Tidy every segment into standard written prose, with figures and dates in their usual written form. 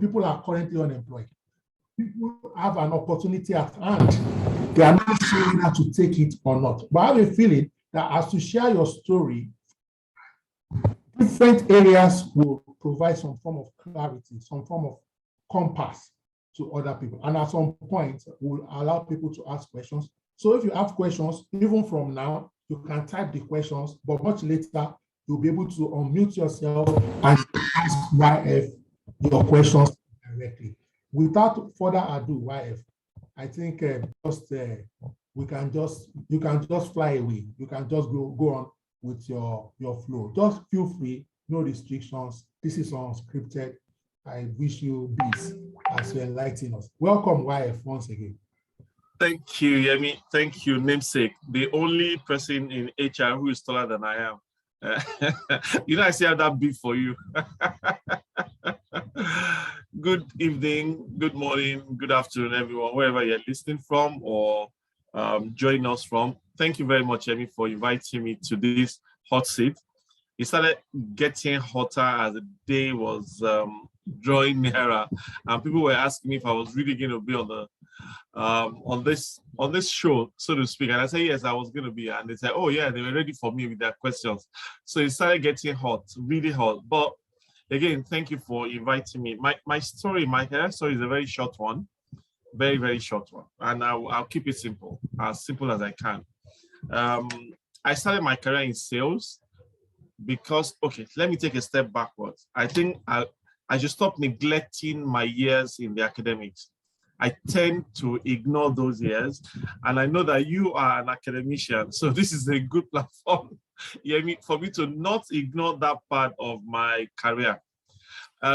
people are currently unemployed. People have an opportunity at hand. They are not sure whether to take it or not. But I have a feeling that as you share your story, different areas will provide some form of clarity, some form of compass to other people. And at some point, we'll allow people to ask questions. So if you have questions, even from now, you can type the questions, but much later, you'll be able to unmute yourself and ask YF your questions directly. Without further ado, YF, I think you can just fly away. You can just go on with your flow. Just feel free, no restrictions. This is unscripted. I wish you peace as you enlighten us. Welcome, YF, once again. Thank you, Yemi. Thank you, namesake. The only person in HR who is taller than I am. You know, I still have that beef for you. Good evening, good morning, good afternoon, everyone, wherever you're listening from or joining us from. Thank you very much, Yemi, for inviting me to this hot seat. It started getting hotter as the day was drawing nearer, and people were asking me if I was really going to be on this show, so to speak. And I said yes, I was going to be. And they said, oh yeah, they were ready for me with their questions. So it started getting hot, really hot. But again, thank you for inviting me. My career story is a very short one, very, very short one. And I'll keep it simple as I can. I started my career in sales because, okay, let me take a step backwards. I think I should stop neglecting my years in the academics. I tend to ignore those years, and I know that you are an academician, so this is a good platform, Yemi, for me to not ignore that part of my career.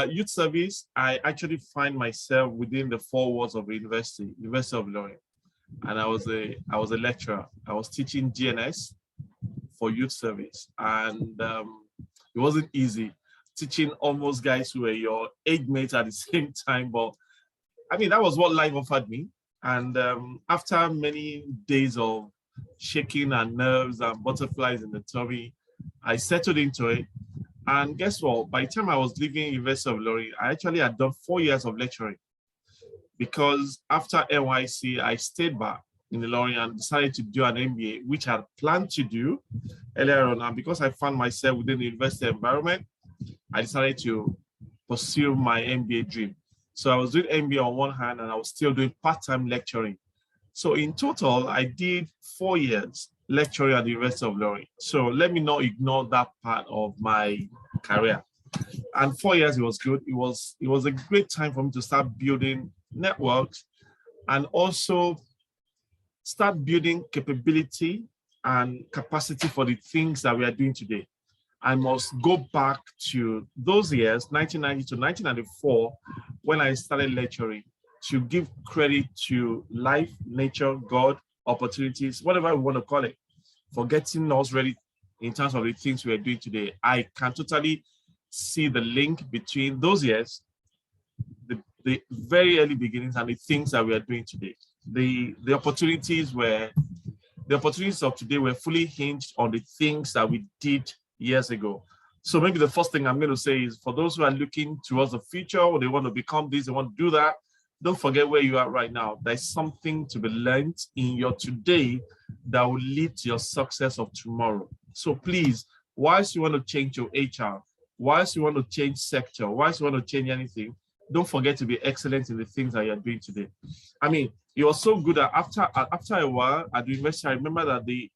Youth service, I actually find myself within the 4 walls of a University of Ilorin, and I was a lecturer. I was teaching GNS for youth service, and it wasn't easy teaching almost guys who were your age mates at the same time, but I mean, that was what life offered me. And after many days of shaking and nerves and butterflies in the tummy, I settled into it. And guess what? By the time I was leaving University of Ilorin, I actually had done 4 years of lecturing. Because after NYC, I stayed back in Ilorin and decided to do an MBA, which I had planned to do earlier on. And because I found myself within the university environment, I decided to pursue my MBA dream. So I was doing MBA on one hand, and I was still doing part-time lecturing. So in total, I did 4 years lecturing at the University of Ilorin. So let me not ignore that part of my career. And 4 years, it was good. It was a great time for me to start building networks and also start building capability and capacity for the things that we are doing today. I must go back to those years, 1990 to 1994, when I started lecturing, to give credit to life, nature, God, opportunities, whatever we want to call it, for getting us ready in terms of the things we are doing today. I can totally see the link between those years, the very early beginnings, and the things that we are doing today. The opportunities of today were fully hinged on the things that we did years ago. So maybe the first thing I'm going to say is, for those who are looking towards the future, or they want to become this, they want to do that, don't forget where you are right now. There's something to be learned in your today that will lead to your success of tomorrow. So please, whilst you want to change your HR, whilst you want to change sector, whilst you want to change anything, don't forget to be excellent in the things that you're doing today. I mean, you're so good at after a while at the university. I remember that the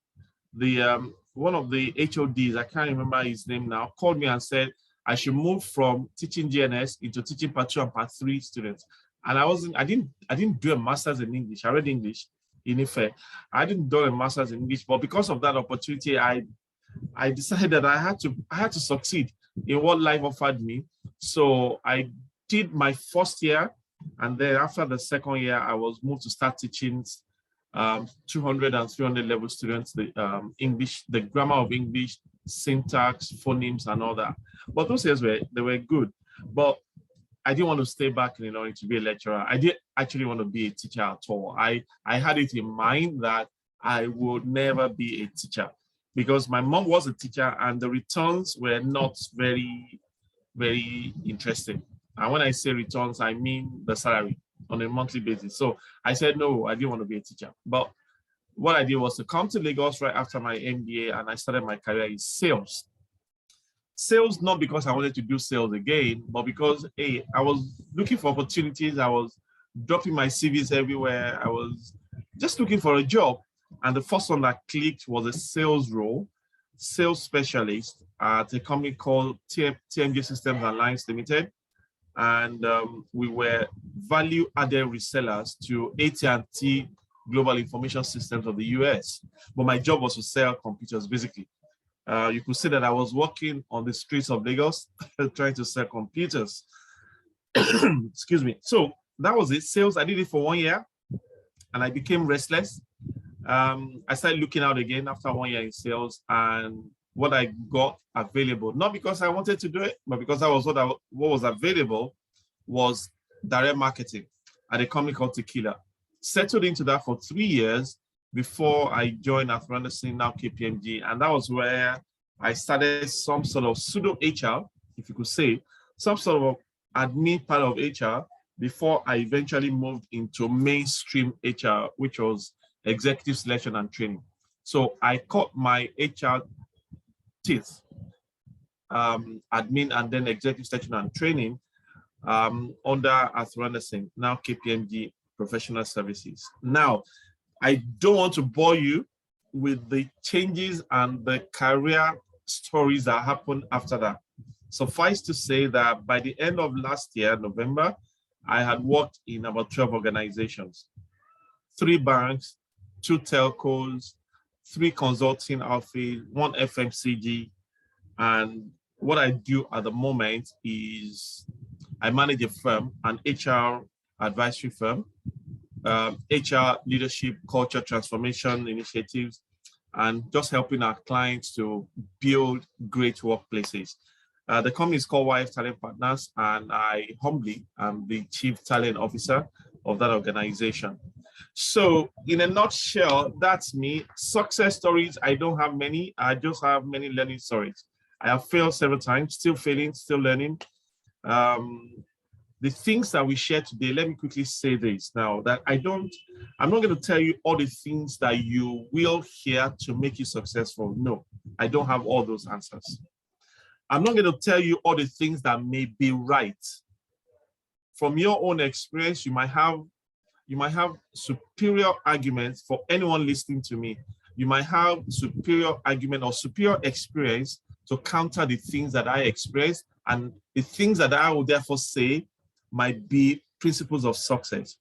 one of the HODs, I can't remember his name now, called me and said I should move from teaching GNS into teaching Part 2 and Part 3 students. And I didn't do a master's in English. I read English in Ife. I didn't do a master's in English, but because of that opportunity, I decided that I had to succeed in what life offered me. So I did my first year, and then after the second year, I was moved to start teaching 200 and 300 level students the English, the grammar of English, syntax, phonemes, and all that. But those years they were good. But I didn't want to stay back in order to be a lecturer. I didn't actually want to be a teacher at all. I had it in mind that I would never be a teacher because my mom was a teacher and the returns were not very, very interesting. And when I say returns, I mean the salary on a monthly basis. So I said, no, I didn't want to be a teacher. But what I did was to come to Lagos right after my MBA, and I started my career in sales. Sales, not because I wanted to do sales again, but because, hey, I was looking for opportunities. I was dropping my CVs everywhere. I was just looking for a job. And the first one that clicked was a sales role, sales specialist at a company called TMG Systems and Lines Limited. And we were value-added resellers to AT&T Global Information Systems of the US. But my job was to sell computers, basically. You could say that I was walking on the streets of Lagos trying to sell computers. Excuse me. So that was it. Sales, I did it for 1 year and I became restless. I started looking out again after 1 year in sales, and what I got available, not because I wanted to do it, but because that was what was available, was direct marketing at a company called Tequila. Settled into that for 3 years before I joined Arthur Andersen, now KPMG. And that was where I started some sort of pseudo HR, if you could say, some sort of admin part of HR before I eventually moved into mainstream HR, which was executive selection and training. So I caught my HR teeth, admin and then executive selection and training under Arthur Andersen, now KPMG Professional Services. Now, I don't want to bore you with the changes and the career stories that happened after that. Suffice to say that by the end of last year, November, I had worked in about 12 organizations, 3 banks, 2 telcos, 3 consulting outfits, 1 FMCG. And what I do at the moment is I manage a firm, an HR advisory firm, HR leadership, culture transformation initiatives, and just helping our clients to build great workplaces. The company is called YF Talent Partners, and I humbly am the Chief Talent Officer of that organization. So in a nutshell, that's me. Success stories, I don't have many. I just have many learning stories. I have failed several times, still failing, still learning. The things that we share today, let me quickly say this now, that I'm not going to tell you all the things that you will hear to make you successful. No, I don't have all those answers. I'm not going to tell you all the things that may be right. From your own experience, you might have superior arguments for anyone listening to me. You might have superior argument or superior experience to counter the things that I experienced, and the things that I will therefore say might be principles of success.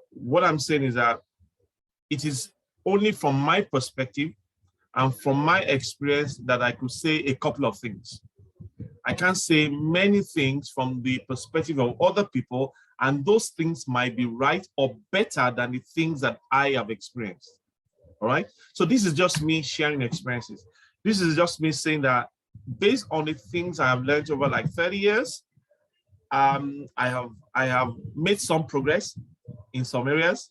What I'm saying is that it is only from my perspective and from my experience that I could say a couple of things. I can't say many things from the perspective of other people, and those things might be right or better than the things that I have experienced. All right. So this is just me sharing experiences. This is just me saying that based on the things I have learned over like 30 years, I have made some progress in some areas.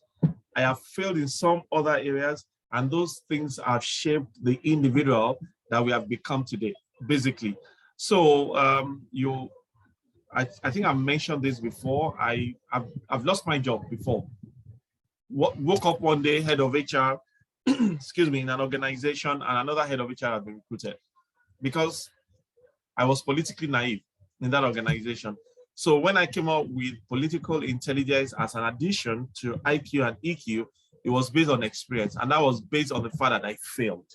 I have failed in some other areas, and those things have shaped the individual that we have become today, basically. So I think I've mentioned this before. I've lost my job before. Woke up one day, head of HR, excuse me, in an organization, and another head of HR had been recruited because I was politically naive in that organization. So when I came up with political intelligence as an addition to IQ and EQ, it was based on experience, and that was based on the fact that I failed.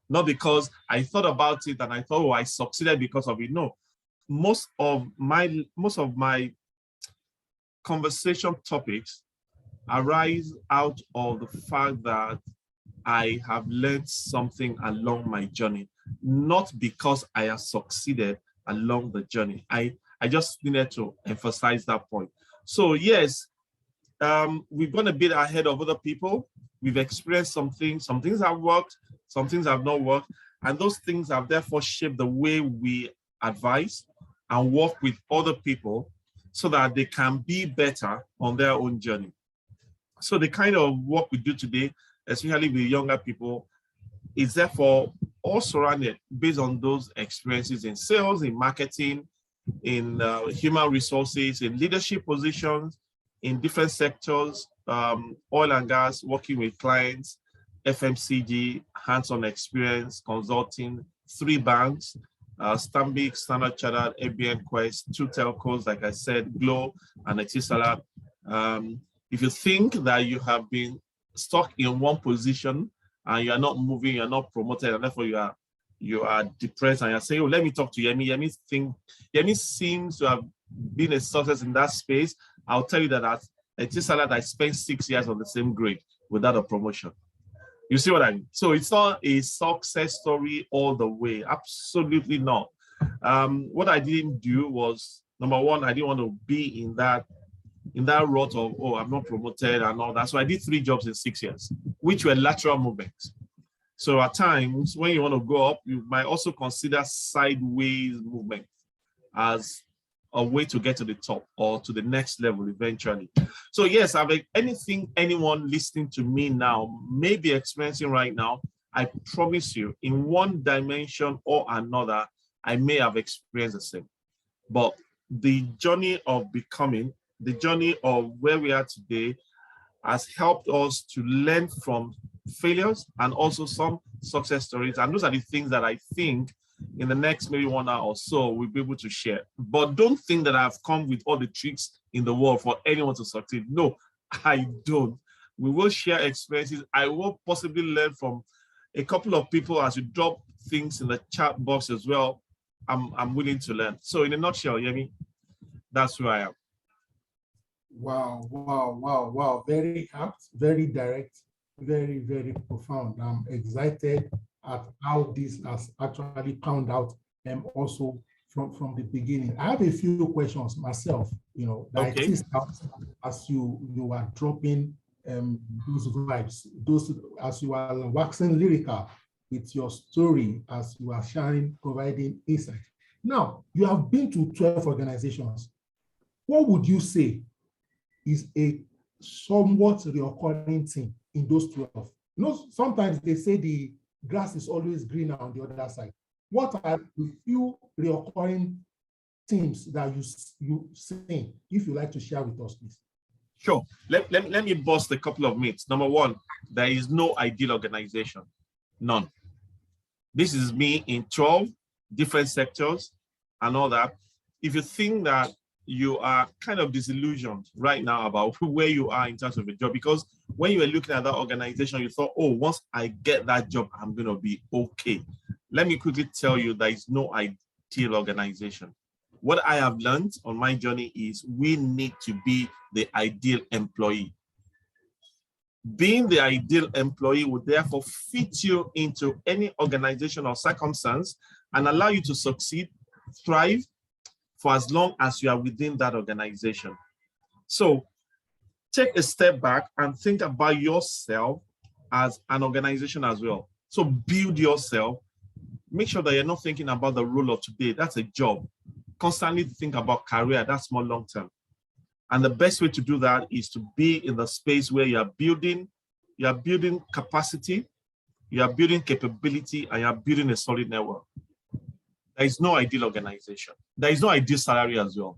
Not because I thought about it and I thought, oh, I succeeded because of it. No, most of my conversation topics arise out of the fact that I have learned something along my journey, not because I have succeeded along the journey. I just needed to emphasize that point. So yes, we've gone a bit ahead of other people. We've experienced some things have worked, some things have not worked, and those things have therefore shaped the way we advise and work with other people so that they can be better on their own journey. So the kind of work we do today, especially with younger people, is therefore all surrounded based on those experiences in sales, in marketing, in human resources, in leadership positions, in different sectors, oil and gas, working with clients, FMCG, hands-on experience, consulting, 3 banks, Stanbic, Standard Chartered, ABN Quest, 2 telcos, like I said, Glo and Etisalat. If you think that you have been stuck in one position and you are not moving, you're not promoted, and therefore you are depressed, and you're saying, oh, let me talk to Yemi. Yemi seems to have been a success in that space. I'll tell you that at Etisalat, I spent 6 years on the same grade without a promotion. You see what I mean? So it's not a success story all the way. Absolutely not. What I didn't do was, number one, I didn't want to be in that rut of, oh, I'm not promoted and all that. So I did 3 jobs in 6 years, which were lateral movements. So at times, when you want to go up, you might also consider sideways movement as a way to get to the top or to the next level eventually. So yes, anything anyone listening to me now may be experiencing right now, I promise you, in one dimension or another, I may have experienced the same. But the journey of becoming, the journey of where we are today, has helped us to learn from failures and also some success stories. And those are the things that I think in the next maybe 1 hour or so we'll be able to share. But don't think that I've come with all the tricks in the world for anyone to succeed. No, I don't. We will share experiences. I will possibly learn from a couple of people as you drop things in the chat box as well. I'm willing to learn. So in a nutshell, Yemi, that's who I am. Wow. Very apt, very direct, very, very profound. I'm excited at how this has actually panned out, and also from the beginning. I have a few questions myself, that Okay. I teased out as you are dropping those vibes, as you are waxing lyrical with your story, as you are sharing, providing insight. Now, you have been to 12 organizations. What would you say is a somewhat recurring thing in those 12? Sometimes they say the grass is always greener on the other side. What are the few recurring themes that you see, if you like to share with us, please? Sure. Let me bust a couple of myths. Number one, there is no ideal organization. None. This is me in 12 different sectors and all that. If you think that you are kind of disillusioned right now about where you are in terms of a job, because when you were looking at that organization, you thought, oh, once I get that job, I'm going to be okay. Let me quickly tell you, there is no ideal organization. What I have learned on my journey is we need to be the ideal employee. Being the ideal employee would therefore fit you into any organization or circumstance and allow you to succeed, thrive, for as long as you are within that organization. So take a step back and think about yourself as an organization as well. So build yourself. Make sure that you're not thinking about the role of today. That's a job. Constantly think about career. That's more long-term. And the best way to do that is to be in the space where you're building capacity, you are building capability, and you're building a solid network. There is no ideal organization. There is no ideal salary as well.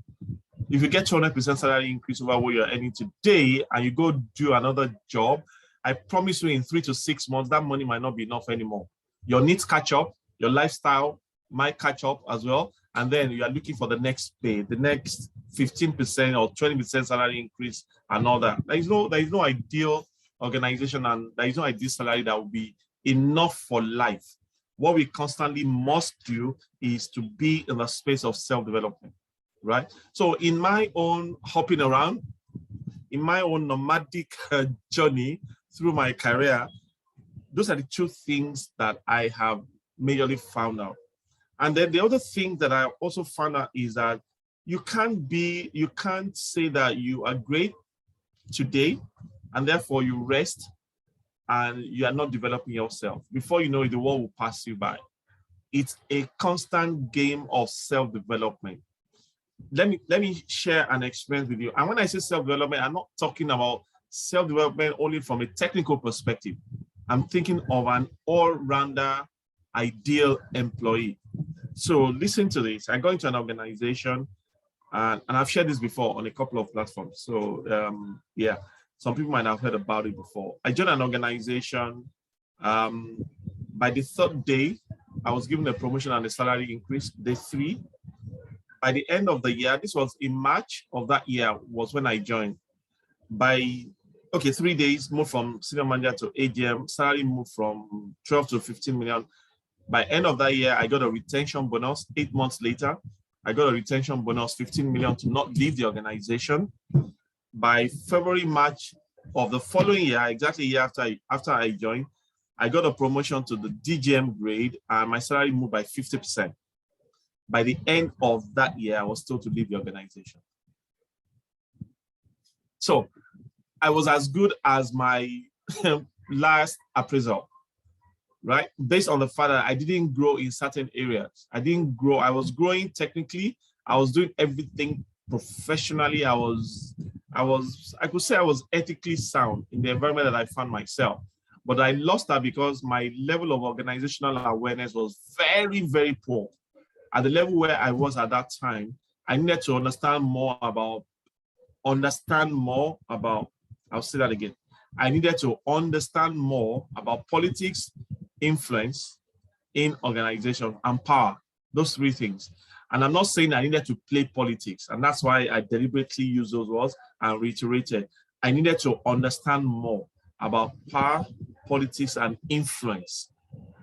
If you get 200% salary increase over what you're earning today and you go do another job, I promise you in 3 to 6 months, that money might not be enough anymore. Your needs catch up, your lifestyle might catch up as well. And then you are looking for the next pay, the next 15% or 20% salary increase and all that. There is no ideal organization, and there is no ideal salary that will be enough for life. What we constantly must do is to be in the space of self-development, right? So in my own hopping around, in my own nomadic journey through my career, those are the 2 things that I have majorly found out. And then the other thing that I also found out is that you can't say that you are great today and therefore you rest and you are not developing yourself. Before you know it, the world will pass you by. It's a constant game of self-development. Let me share an experience with you. And when I say self-development, I'm not talking about self-development only from a technical perspective. I'm thinking of an all-rounder ideal employee. So listen to this. I go into an organization, and I've shared this before on a couple of platforms. So yeah, some people might have heard about it before. I joined an organization. By the third day, I was given a promotion and a salary increase. Day 3. By the end of the year, this was in March of that year, was when I joined. By 3 days, moved from senior manager to AGM, salary moved from 12 to 15 million. By end of that year, I got a retention bonus. 8 months later, I got a retention bonus, 15 million to not leave the organization. By February, March of the following year, exactly a year after I joined, I got a promotion to the DGM grade, and my salary moved by 50%. By the end of that year, I was told to leave the organization. So I was as good as my last appraisal, right? Based on the fact that I didn't grow in certain areas. I didn't grow. I was growing technically. I was doing everything professionally. I could say I was ethically sound in the environment that I found myself. But I lost that because my level of organizational awareness was very, very poor. At the level where I was at that time, I needed to understand more about, I'll say that again. I needed to understand more about politics, influence in organization, and power, those 3 things. And I'm not saying I needed to play politics, and that's why I deliberately use those words and reiterated. I needed to understand more about power, politics, and influence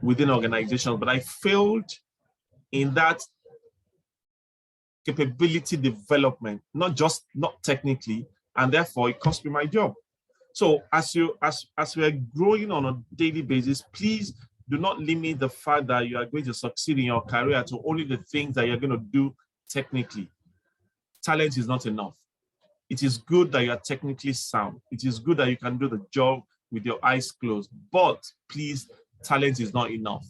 within organizations, but I failed in that capability development, not technically, and therefore it cost me my job. So as we're growing on a daily basis, please do not limit the fact that you are going to succeed in your career to only the things that you're going to do technically. Talent is not enough. It is good that you are technically sound. It is good that you can do the job with your eyes closed, but please, talent is not enough.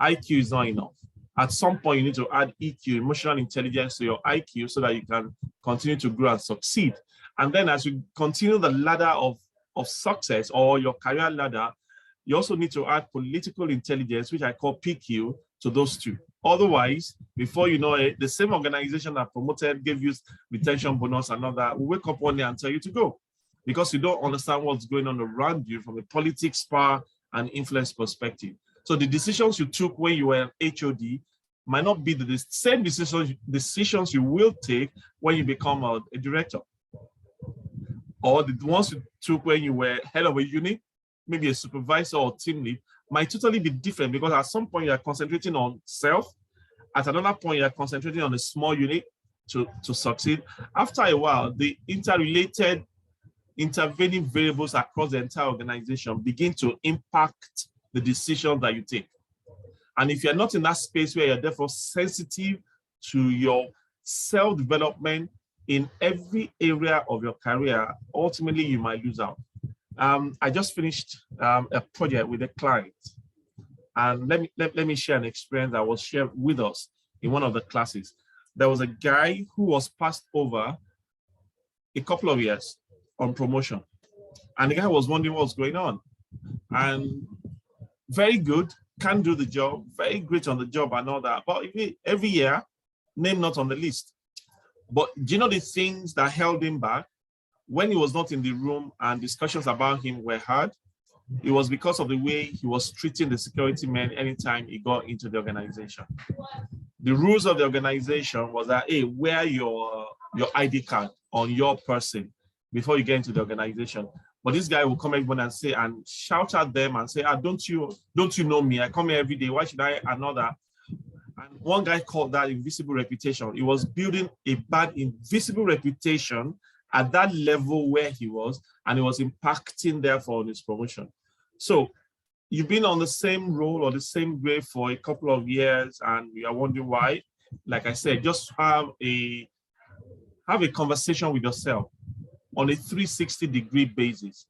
IQ is not enough. At some point, you need to add EQ, emotional intelligence, to your IQ so that you can continue to grow and succeed. And then as you continue the ladder of success, or your career ladder, you also need to add political intelligence, which I call PQ, to those 2. Otherwise, before you know it, the same organization that promoted, gave you retention bonus and all that, will wake up one day and tell you to go, because you don't understand what's going on around you from a politics, power, and influence perspective. So the decisions you took when you were an HOD might not be the same decisions you will take when you become a director. Or the ones you took when you were head of a unit, maybe a supervisor or team lead, might totally be different, because at some point you are concentrating on self. At another point, you are concentrating on a small unit to succeed. After a while, the interrelated intervening variables across the entire organization begin to impact the decisions that you take. And if you're not in that space where you're therefore sensitive to your self-development in every area of your career, ultimately you might lose out. I just finished a project with a client, and let me share an experience that was shared with us in one of the classes. There was a guy who was passed over a couple of years on promotion, and the guy was wondering what's going on. And very good, can do the job, very great on the job and all that, but every year, name not on the list. But do you know the things that held him back? When he was not in the room and discussions about him were had, it was because of the way he was treating the security men anytime he got into the organization. The rules of the organization was that, hey, wear your ID card on your person before you get into the organization. But this guy will come everyone and say, and shout at them and say, don't you know me? I come here every day. Why should I? Another. And one guy called that invisible reputation. He was building a bad invisible reputation at that level where he was, and it was impacting therefore on his promotion. So you've been on the same role or the same grade for a couple of years, and you are wondering why. Like I said, just have a conversation with yourself on a 360-degree basis.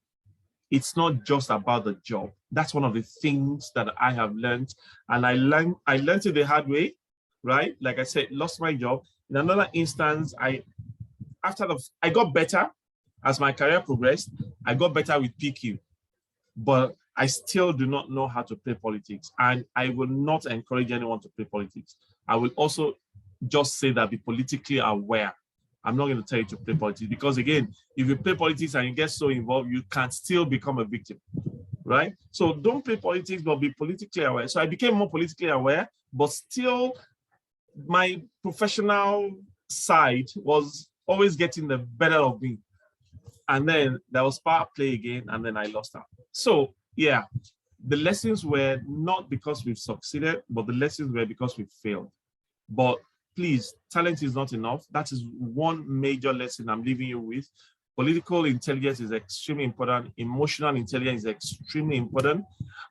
It's not just about the job. That's one of the things that I have learned, and I learned it the hard way, right? Like I said, lost my job. In another instance, I got better as my career progressed. I got better with PQ, but I still do not know how to play politics, and I will not encourage anyone to play politics. I will also just say that be politically aware. I'm not going to tell you to play politics because, again, if you play politics and you get so involved, you can still become a victim, right? So don't play politics, but be politically aware. So I became more politically aware, but still my professional side was always getting the better of me. And then there was power play again, and then I lost out. So yeah, the lessons were not because we've succeeded, but the lessons were because we failed. But please, talent is not enough. That is one major lesson I'm leaving you with. Political intelligence is extremely important. Emotional intelligence is extremely important.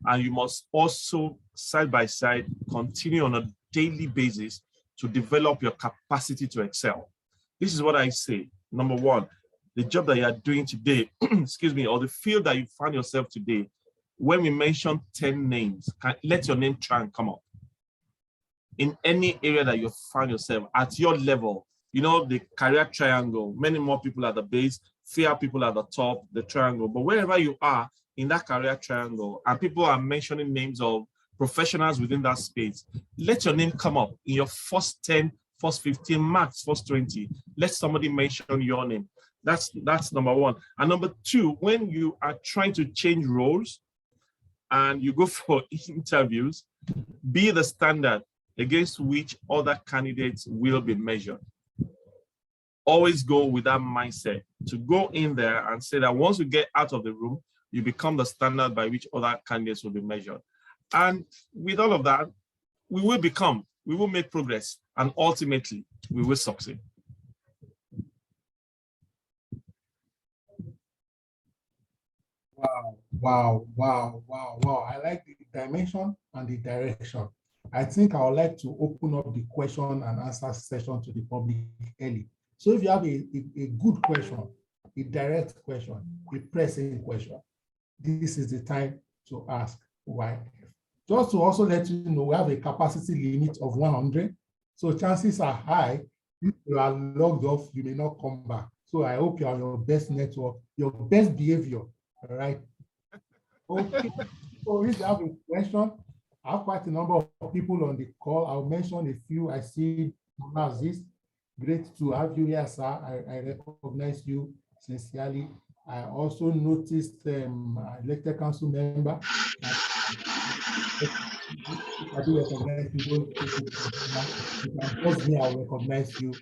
And you must also, side by side, continue on a daily basis to develop your capacity to excel. This is what I say. Number one, the job that you are doing today, excuse me, or the field that you find yourself today, when we mention 10 names, let your name try and come up. In any area that you find yourself at your level, you know, the career triangle, many more people at the base, fewer people at the top, the triangle. But wherever you are in that career triangle, and people are mentioning names of professionals within that space, let your name come up in your first 10, first 15, max first 20. Let somebody mention your name. That's number one. And number two, when you are trying to change roles and you go for interviews, be the standard against which other candidates will be measured. Always go with that mindset to go in there and say that once you get out of the room, you become the standard by which other candidates will be measured. And with all of that, we will make progress, and ultimately we will succeed. Wow. I like the dimension and the direction. I think I would like to open up the question and answer session to the public early. So if you have a good question, a direct question, a pressing question, this is the time to ask why. Just to also let you know, we have a capacity limit of 100. So chances are high, if you are logged off, you may not come back. So I hope you are your best network, your best behavior, all right? Okay, so if you have a question, I have quite a number of people on the call. I'll mention a few. I see Aziz. Great to have you here, sir. I recognize you sincerely. I also noticed elected council member. I do recognize you. You can pause me. I'll recognize you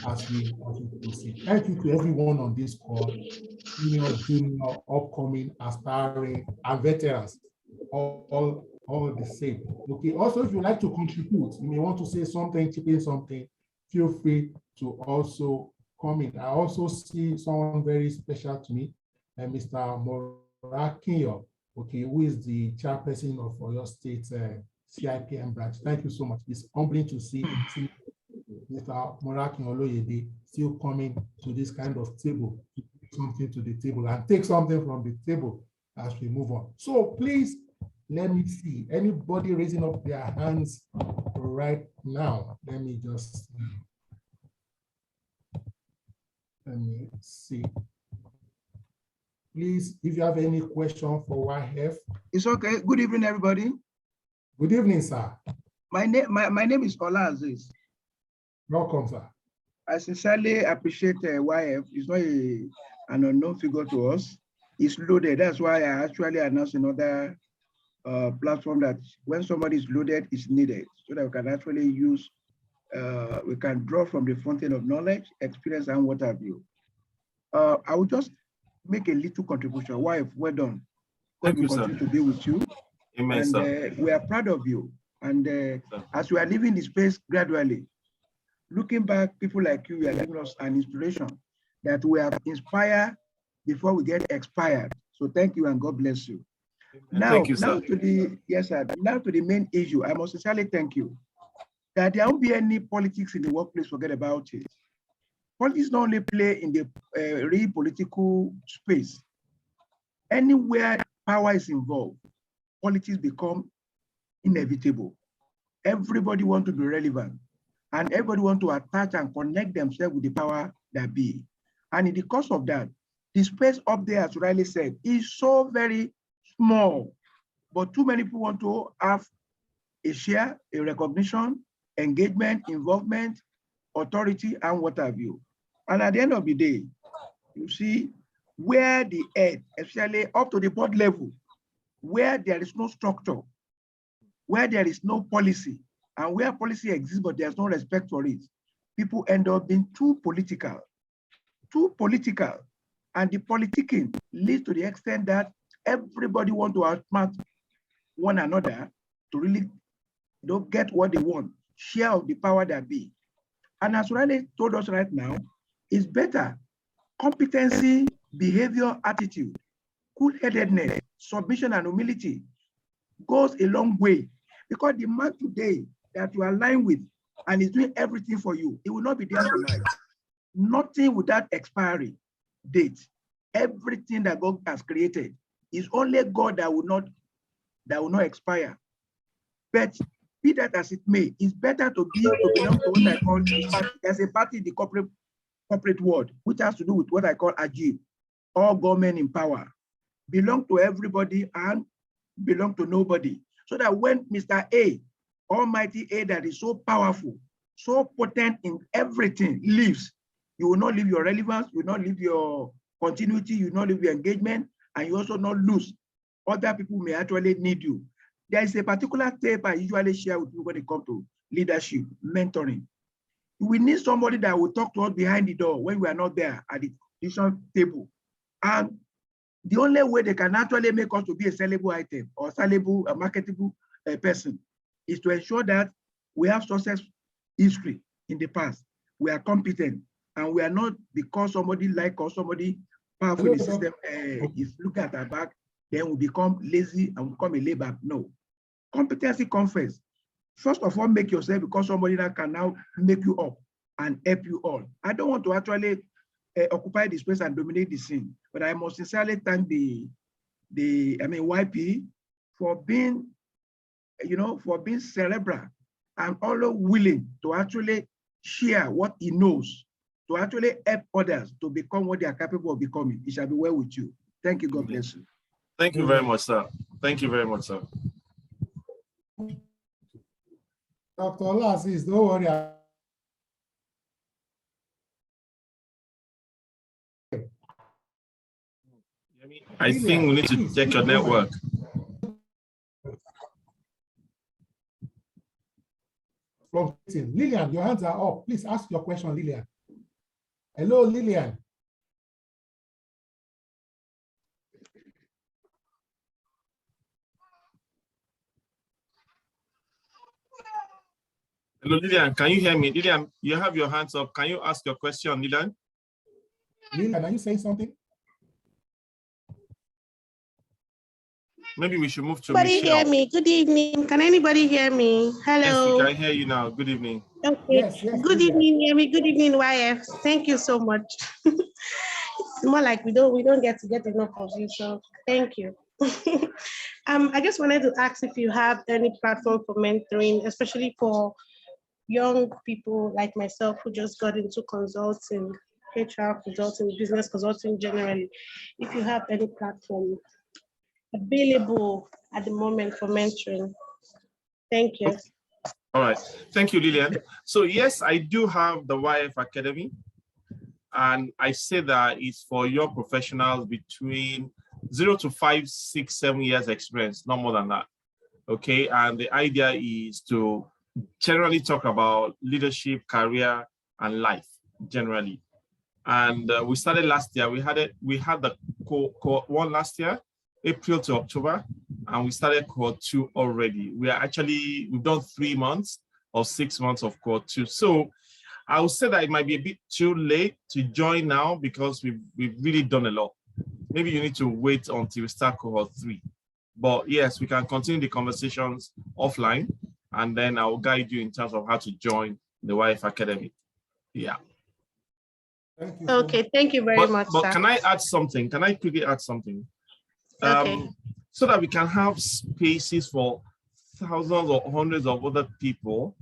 as we proceed. Thank you to everyone on this call, senior, junior, upcoming, aspiring, and veterans. All the same. Okay. Also, if you like to contribute, you may want to say something, chip in something, feel free to also come in. I also see someone very special to me, Mr. Morakinyo, okay, who is the chairperson of Oyo State CIPM branch. Thank you so much. It's humbling to see Mr. Morakinyo Oloyede still coming to this kind of table, to bring something to the table and take something from the table as we move on. So please, let me see. Anybody raising up their hands right now? Let me see. Please, if you have any question for YF. It's okay. Good evening, everybody. Good evening, sir. My name is Ola Aziz. Welcome, sir. I sincerely appreciate YF. It's not an unknown figure to us. It's loaded. That's why I actually announced another platform that when somebody is loaded, it's needed so that we can actually use, we can draw from the fountain of knowledge, experience, and what have you. I will just make a little contribution. Wife, well done. Thank you, continue sir. to be with you. Amen, and sir. We are proud of you. And as we are leaving the space gradually, looking back, people like you are giving us an inspiration that we have inspired before we get expired. So thank you and God bless you. Now, thank you, sir. Now to the main issue, I must sincerely thank you that there won't be any politics in the workplace, forget about it. Politics not only play in the real political space. Anywhere power is involved, politics become inevitable. Everybody want to be relevant and everybody want to attach and connect themselves with the power that be. And in the course of that, the space up there, as Riley said, is so very small, but too many people want to have a share, a recognition, engagement, involvement, authority, and what have you. And at the end of the day, you see where the head, especially up to the board level, where there is no structure, where there is no policy, and where policy exists but there's no respect for it, people end up being too political. And the politicking leads to the extent that everybody wants to outsmart one another to really get what they want, share of the power that be. And as Riley told us right now, it's better competency, behavior, attitude, cool-headedness, submission, and humility goes a long way, because the man today that you align with and is doing everything for you, it will not be there tonight. Nothing without expiry date. Everything that God has created is only God that will not expire. But be that as it may, it's better to belong to what I call there's a party in the corporate world, which has to do with what I call AGIL, all government in power. Belong to everybody and belong to nobody. So that when Mr. A, Almighty A, that is so powerful, so potent in everything, leaves, you will not leave your relevance, you will not leave your continuity, you will not leave your engagement, and you also not lose. Other people may actually need you. There is a particular tape I usually share with you when it comes to leadership, mentoring. We need somebody that will talk to us behind the door when we are not there at the decision table. And the only way they can actually make us to be a sellable item or sellable, a marketable person is to ensure that we have success history in the past. We are competent, and we are not, because somebody like us, somebody powerful in the system is looking at our back, then we become lazy and we become a labor. No. Competency conference. First of all, make yourself because somebody that can now make you up and help you all. I don't want to actually occupy the space and dominate the scene, but I must sincerely thank YP for being, for being cerebral and always willing to actually share what he knows, to actually help others to become what they are capable of becoming. It shall be well with you. Thank you. God bless you. Thank you very much, sir. Thank you very much, sir. Dr. Olaziz, don't worry. I think we need to check your network. Lillian, your hands are up. Please ask your question, Lillian. Hello, Lillian. Hello, Lillian, can you hear me? Lillian, you have your hands up. Can you ask your question, Lillian? Lillian, are you saying something? Maybe we should move to Anybody Michelle. hear me? Good evening. Can anybody hear me? Hello. Yes, we can hear you now. Good evening. Okay. Yes, Good evening, Yemi. Good evening, YF. Thank you so much. It's more like we don't get enough of you, so thank you. I just wanted to ask if you have any platform for mentoring, especially for young people like myself who just got into consulting, HR consulting, business consulting generally. If you have any platform available at the moment for mentoring. Thank you. All right. Thank you, Lillian. So yes, I do have the YF Academy. And I say that it's for young professionals between 0 to 5, 6, 7 years experience, not more than that. Okay. And the idea is to generally talk about leadership, career, and life generally. And we started last year. We had the cohort 1 last year, April to October, and we started cohort 2 already. We've done 3 months or 6 months of cohort 2. So I would say that it might be a bit too late to join now because we've really done a lot. Maybe you need to wait until we start cohort 3. But yes, we can continue the conversations offline, and then I will guide you in terms of how to join the YF Academy. Yeah. Thank you. Okay, thank you very much. But sir. can I add something? Can I quickly add something? Okay. So that we can have spaces for thousands or hundreds of other people.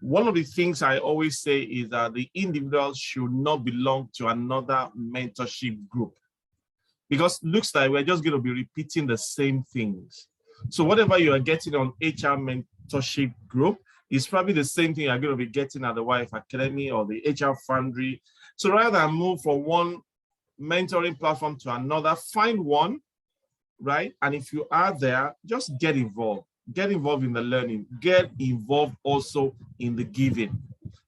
One of the things I always say is that the individual should not belong to another mentorship group, because it looks like we're just going to be repeating the same things. So whatever you are getting on HR mentorship group, It's probably the same thing you're going to be getting at the YF Academy or the HR Foundry. So rather than move from one mentoring platform to another, find one, right? And if you are there, just get involved. Get involved in the learning. Get involved also in the giving.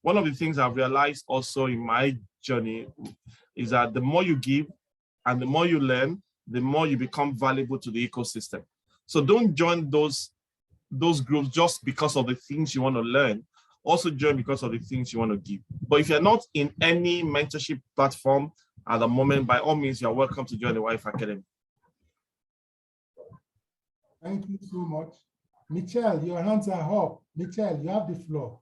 One of the things I've realized also in my journey is that the more you give and the more you learn, the more you become valuable to the ecosystem. So don't join those groups just because of the things you want to learn. Also join because of the things you want to give. But if you're not in any mentorship platform at the moment, by all means, you're welcome to join the YF Academy. Thank you so much. Michelle, your hands are up. Michelle, you have the floor.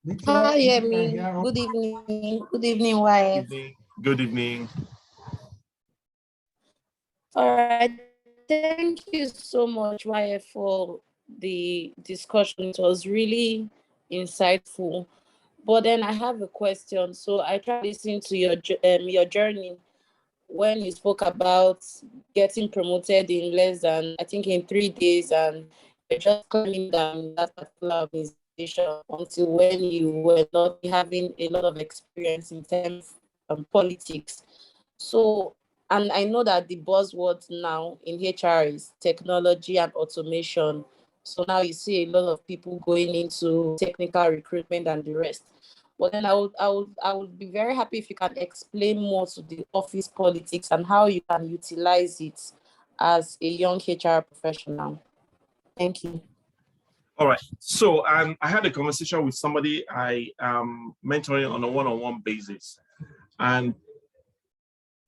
Michelle, Hi, Yemi. Good evening. Good evening, YF. Good evening. All right. Thank you so much, YF, for the discussion. It was really insightful. But then I have a question. So I tried listening to your journey when you spoke about getting promoted in less than, I think, in 3 days, and you're just climbing down in that particular organization until when you were not having a lot of experience in terms of politics. So, and I know that the buzzword now in HR is technology and automation. So now you see a lot of people going into technical recruitment and the rest. But then I would be very happy if you can explain more to the office politics and how you can utilize it as a young HR professional. Thank you. All right. So I had a conversation with somebody I am mentoring on a one-on-one basis. And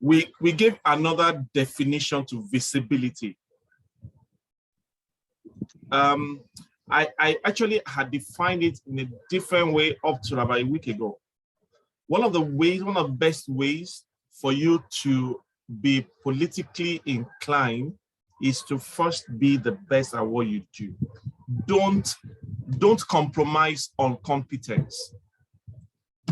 we gave another definition to visibility. I actually had defined it in a different way up to about a week ago. One of the best ways for you to be politically inclined is to first be the best at what you do. Don't compromise on competence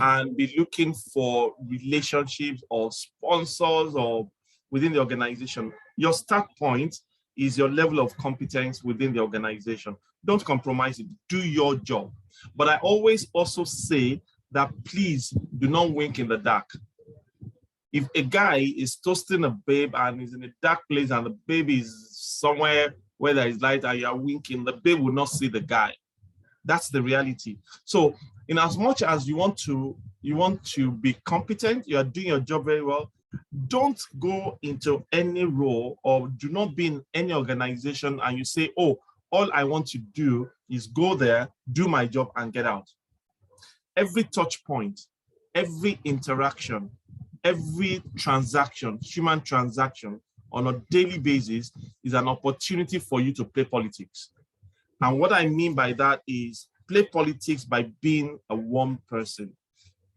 and be looking for relationships or sponsors or within the organization. Your start point is your level of competence within the organization. Don't compromise it, do your job. But I always also say that please do not wink in the dark. If a guy is toasting a babe and is in a dark place and the babe is somewhere where there is light and you're winking, the babe will not see the guy. That's the reality. So in as much as you want to be competent, you are doing your job very well, don't go into any role or do not be in any organization and you say, oh, all I want to do is go there, do my job and get out. Every touch point, every interaction, every transaction, human transaction on a daily basis is an opportunity for you to play politics. And what I mean by that is play politics by being a warm person.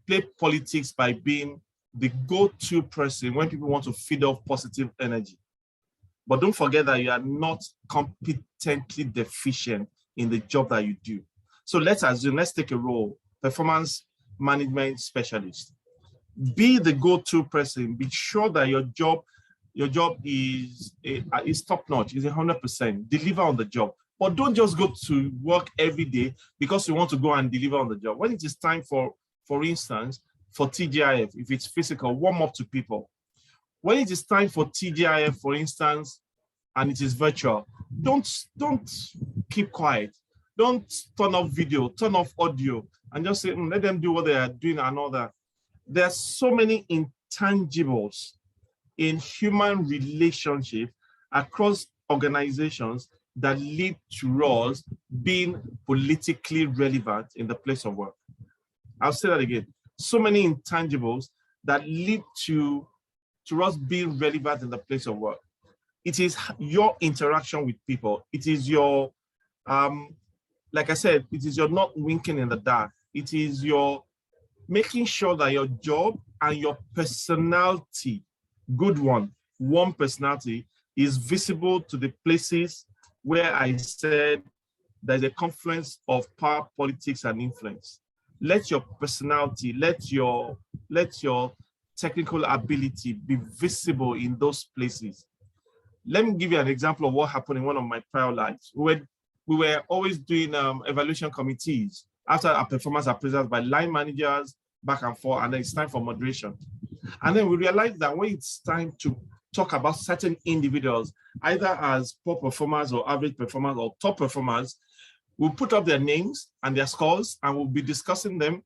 Play politics by being the go-to person when people want to feed off positive energy. But don't forget that you are not competently deficient in the job that you do. So let's take a role, performance management specialist. Be the go-to person. Be sure that your job is top-notch, is 100%. Deliver on the job. But don't just go to work every day because you want to go and deliver on the job. When it is time for instance, for TGIF, if it's physical, warm up to people. When it is time for TGIF, for instance, and it is virtual, don't keep quiet. Don't turn off video, turn off audio, and just say, let them do what they are doing and all that. There are so many intangibles in human relationships across organizations that lead to us being politically relevant in the place of work. I'll say that again. So many intangibles that lead to us being relevant in the place of work. It is your interaction with people. It is your, like I said, it is your not winking in the dark. It is your making sure that your job and your personality, good one, warm personality, is visible to the places where I said there's a confluence of power, politics, and influence. Let your personality, let your technical ability be visible in those places. Let me give you an example of what happened in one of my prior lives. We were we were always doing evaluation committees after our performance appraisals by line managers, back and forth, and then it's time for moderation. And then we realized that when it's time to talk about certain individuals, either as poor performers or average performers or top performers, we'll put up their names and their scores, and we'll be discussing them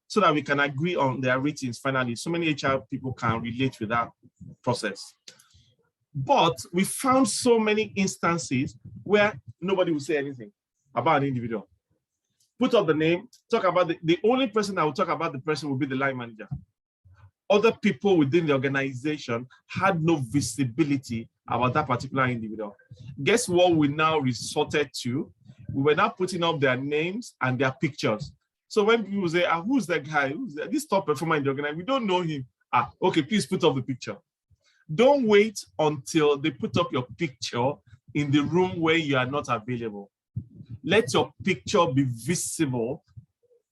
so that we can agree on their ratings finally. So many HR people can relate with that process. But we found so many instances where nobody will say anything about an individual. Put up the name, talk about the only person that will talk about the person will be the line manager. Other people within the organization had no visibility about that particular individual. Guess what we now resorted to? We were now putting up their names and their pictures. So when people say, who's that guy? Who's that? This top performer in the organization? We don't know him. Okay, please put up the picture. Don't wait until they put up your picture in the room where you are not available. Let your picture be visible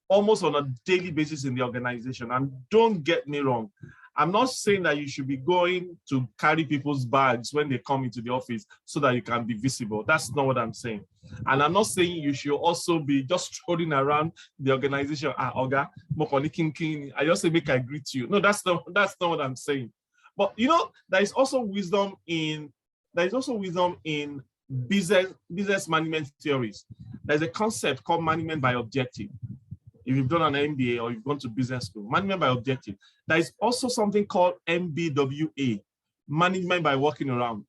almost on a daily basis in the organization. And don't get me wrong, I'm not saying that you should be going to carry people's bags when they come into the office so that you can be visible. That's not what I'm saying. And I'm not saying you should also be just strolling around the organization. Oga, I just say make I greet you. No, that's not what I'm saying. But you know, there is also wisdom in business management theories. There's a concept called management by objective. If you've done an MBA or you've gone to business school, management by objective. There is also something called MBWA, management by walking around.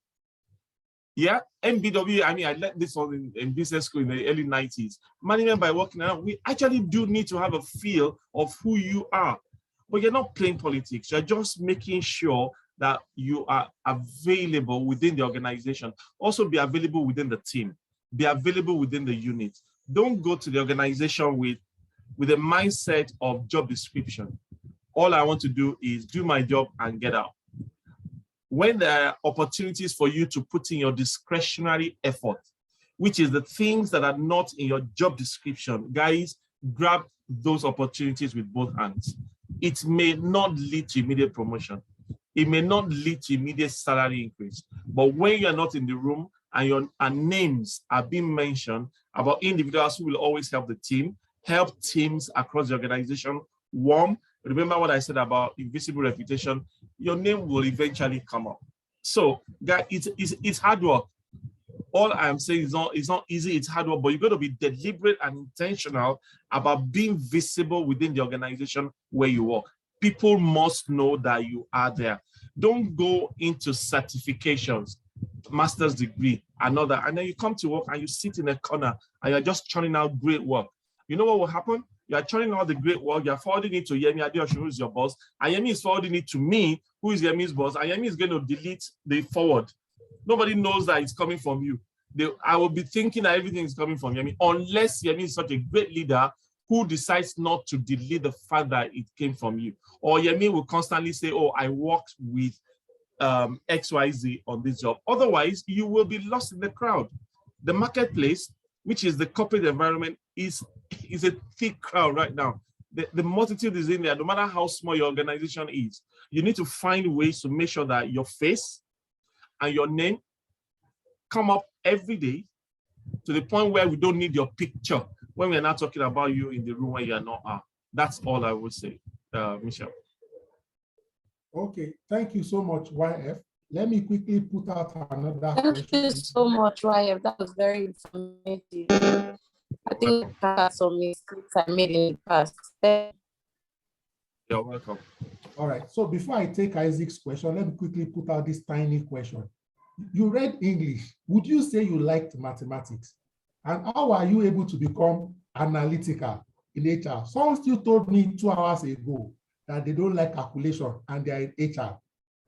Yeah, MBWA, I mean, I learned this one in business school in the early 90s. Management by walking around. We actually do need to have a feel of who you are, but you're not playing politics. You're just making sure that you are available within the organization. Also be available within the team. Be available within the unit. Don't go to the organization with a mindset of job description. All I want to do is do my job and get out. When there are opportunities for you to put in your discretionary effort, which is the things that are not in your job description, guys, grab those opportunities with both hands. It may not lead to immediate promotion. It may not lead to immediate salary increase. But when you're not in the room and names are being mentioned about individuals who will always help the team, help teams across the organization warm. Remember what I said about invisible reputation, your name will eventually come up. So guys, it's hard work. All I'm saying is it's not easy, it's hard work, but you've got to be deliberate and intentional about being visible within the organization where you work. People must know that you are there. Don't go into certifications, master's degree, another, and then you come to work and you sit in a corner and you're just churning out great work. You know what will happen? You're churning out the great work, you're forwarding it to Yemi Adeosun, who is your boss, and Yemi is forwarding it to me, who is Yemi's boss, and Yemi is going to delete the forward. Nobody knows that it's coming from you. I will be thinking that everything is coming from Yemi, unless Yemi is such a great leader who decides not to delete the fact that it came from you. Or Yemi will constantly say, oh, I worked with XYZ on this job. Otherwise, you will be lost in the crowd. The marketplace, which is the corporate environment, is a thick crowd right now. The multitude is in there, no matter how small your organization is. You need to find ways to make sure that your face and your name come up every day to the point where we don't need your picture when we're not talking about you in the room where you're not. That's all I would say, Michelle. Okay, thank you so much, YF. Let me quickly put out another question. Thank you so much, YF. That was very informative. I think I had some mistakes I made in the past. You're welcome. All right, so before I take Isaac's question, let me quickly put out this tiny question. You read English. Would you say you liked mathematics? And how are you able to become analytical in HR? Someone still told me 2 hours ago that they don't like calculation and they are in HR.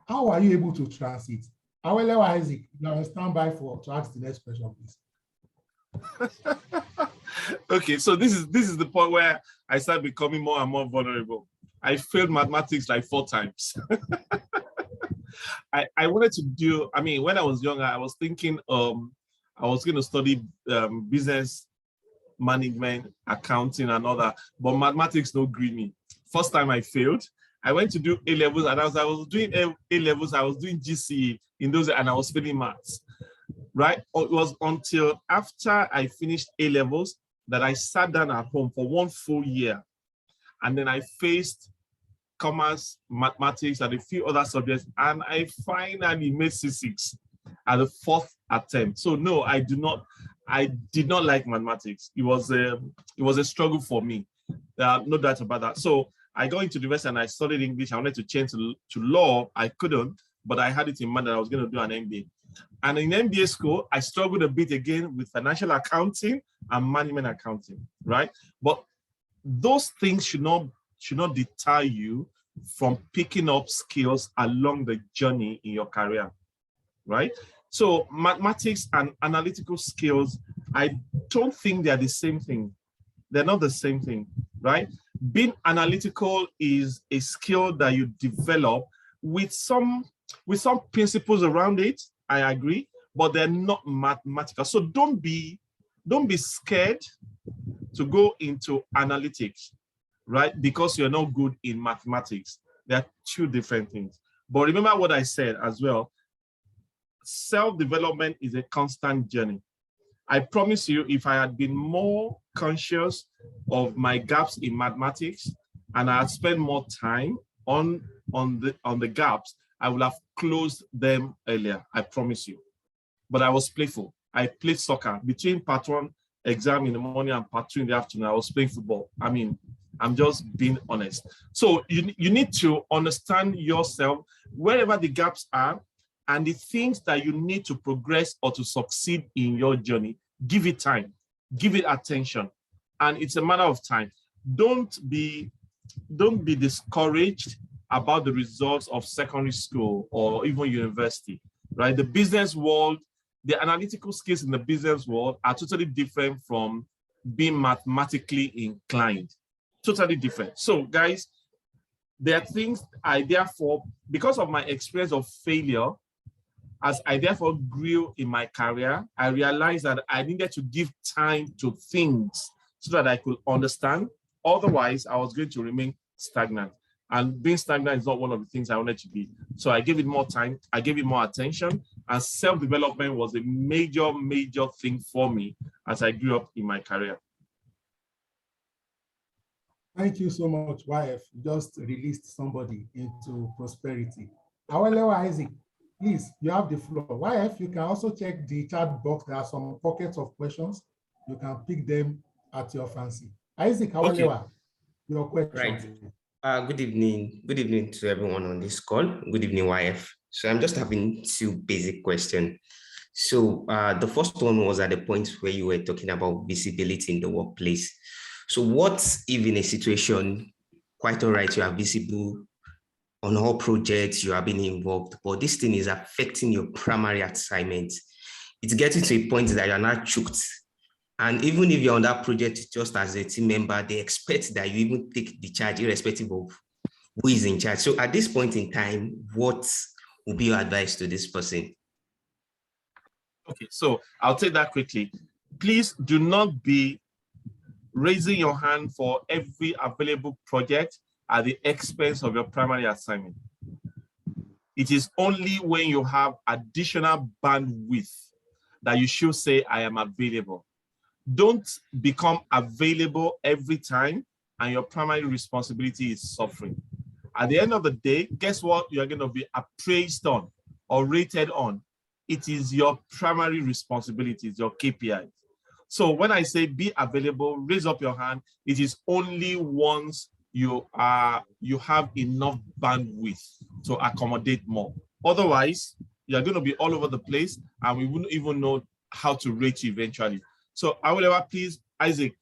How are you able to transit? However, Isaac, you're on standby to ask the next question, please. Okay, so this is the point where I start becoming more and more vulnerable. I failed mathematics like 4 times. I wanted to do, I mean, when I was younger, I was thinking I was going to study business management, accounting, and all that, but mathematics don't green me. First time I failed. I went to do A-levels, and as I was doing A-levels, I was doing GCE in those, and I was failing maths. right? It was until after I finished A-levels that I sat down at home for 1 full year. And then I faced commerce, mathematics, and a few other subjects, and I finally made C6 at the 4th attempt. So no, I did not like mathematics. It was a struggle for me. No doubt about that. So I got into the university and I studied English. I wanted to change to law. I couldn't, but I had it in mind that I was going to do an MBA. And in MBA school, I struggled a bit again with financial accounting and management accounting, right? But those things should not deter you from picking up skills along the journey in your career, right? So mathematics and analytical skills, I don't think they're the same thing. They're not the same thing, right? Being analytical is a skill that you develop with some principles around it, I agree, but they're not mathematical. So don't be scared to go into analytics, right? Because you're not good in mathematics. They're two different things. But remember what I said as well, self-development is a constant journey. I promise you, if I had been more conscious of my gaps in mathematics and I had spent more time on the gaps, I would have closed them earlier, I promise you. But I was playful. I played soccer. Between part 1 exam in the morning and part 2 in the afternoon, I was playing football. I mean, I'm just being honest. So you need to understand yourself, wherever the gaps are, and the things that you need to progress or to succeed in your journey. Give it time, give it attention. And it's a matter of time. Don't be discouraged about the results of secondary school or even university, right? The business world, the analytical skills in the business world are totally different from being mathematically inclined. Totally different. So guys, there are things I therefore, because of my experience of failure, as I therefore grew in my career, I realized that I needed to give time to things so that I could understand. Otherwise, I was going to remain stagnant. And being stagnant is not one of the things I wanted to be. So I gave it more time, I gave it more attention, and self-development was a major, major thing for me as I grew up in my career. Thank you so much, YF. Just released somebody into prosperity. However, Isaac, please, you have the floor. YF, you can also check the chat box. There are some pockets of questions. You can pick them at your fancy. Isaac, however, okay. Your question. Right. Good evening. Good evening to everyone on this call. Good evening, YF. So I'm just having 2 basic questions. So the first one was at the point where you were talking about visibility in the workplace. So what if in a situation, quite all right, you are visible on all projects, you are being involved, but this thing is affecting your primary assignment. It's getting to a point that you're not choked. And even if you're on that project just as a team member, they expect that you even take the charge irrespective of who is in charge. So at this point in time, what would be your advice to this person? Okay, so I'll take that quickly. Please do not be raising your hand for every available project at the expense of your primary assignment. It is only when you have additional bandwidth that you should say, I am available. Don't become available every time and your primary responsibility is suffering. At the end of the day, guess what you're going to be appraised on or rated on? It is your primary responsibilities, your KPIs. So when I say be available, raise up your hand, it is only once you have enough bandwidth to accommodate more. Otherwise, you're going to be all over the place and we wouldn't even know how to rate you eventually. So however, please, Isaac,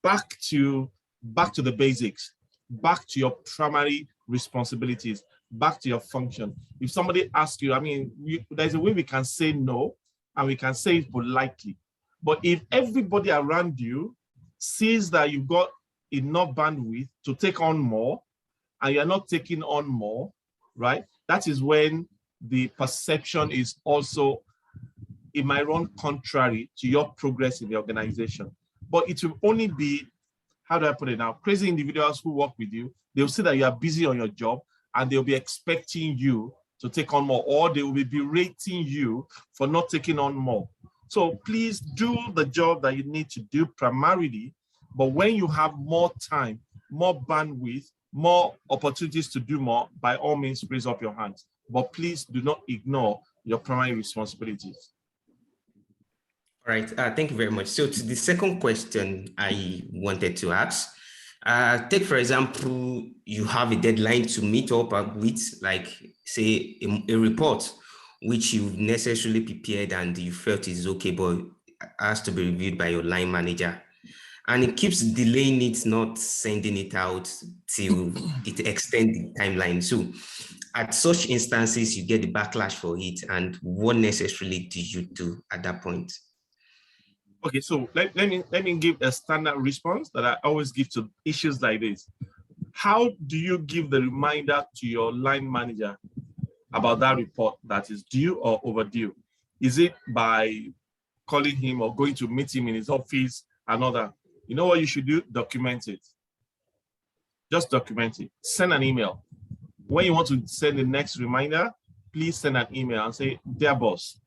back to the basics, back to your primary responsibilities, back to your function. If somebody asks you, I mean, there's a way we can say no, and we can say it politely. But if everybody around you sees that you've got enough bandwidth to take on more, and you're not taking on more, right? That is when the perception is also, it might run contrary to your progress in the organization. But it will only be, how do I put it now? Crazy individuals who work with you, they'll see that you are busy on your job and they'll be expecting you to take on more, or they will be berating you for not taking on more. So please do the job that you need to do primarily, but when you have more time, more bandwidth, more opportunities to do more, by all means, raise up your hands. But please do not ignore your primary responsibilities. All right, thank you very much. So to the second question I wanted to ask, take for example, you have a deadline to meet up with, like say a report which you've necessarily prepared and you felt is okay, but has to be reviewed by your line manager. And it keeps delaying it, not sending it out till it extends the timeline. So at such instances, you get the backlash for it. And what necessarily do you do at that point? Okay, so let me give a standard response that I always give to issues like this. How do you give the reminder to your line manager about that report that is due or overdue? Is it by calling him or going to meet him in his office and all that? You know what you should do? Document it. Just document it. Send an email. When you want to send the next reminder, please send an email and say, "Dear boss,"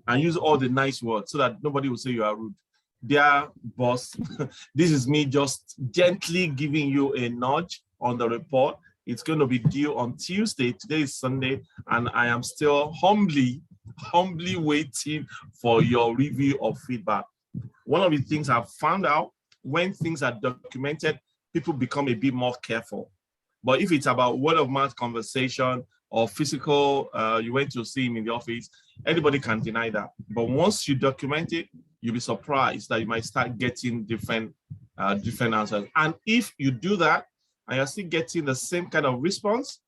and use all the nice words so that nobody will say you are rude. "Dear boss, this is me just gently giving you a nudge on the report. It's going to be due on Tuesday. Today is Sunday, and I am still humbly waiting for your review of feedback." One of the things I've found out, when things are documented, people become a bit more careful. But if it's about word of mouth conversation or physical, you went to see him in the office, anybody can deny that. But once you document it, you'll be surprised that you might start getting different answers. And if you do that and you're still getting the same kind of response,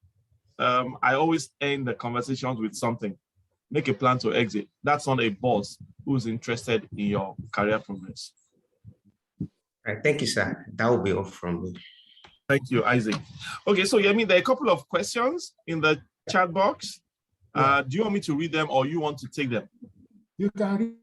I always end the conversations with something. Make a plan to exit. That's not a boss who's interested in your career progress. All right, thank you, sir. That will be all from me. Thank you, Isaac. Okay, so Yemi, there are a couple of questions in the chat box. Do you want me to read them or you want to take them? You can read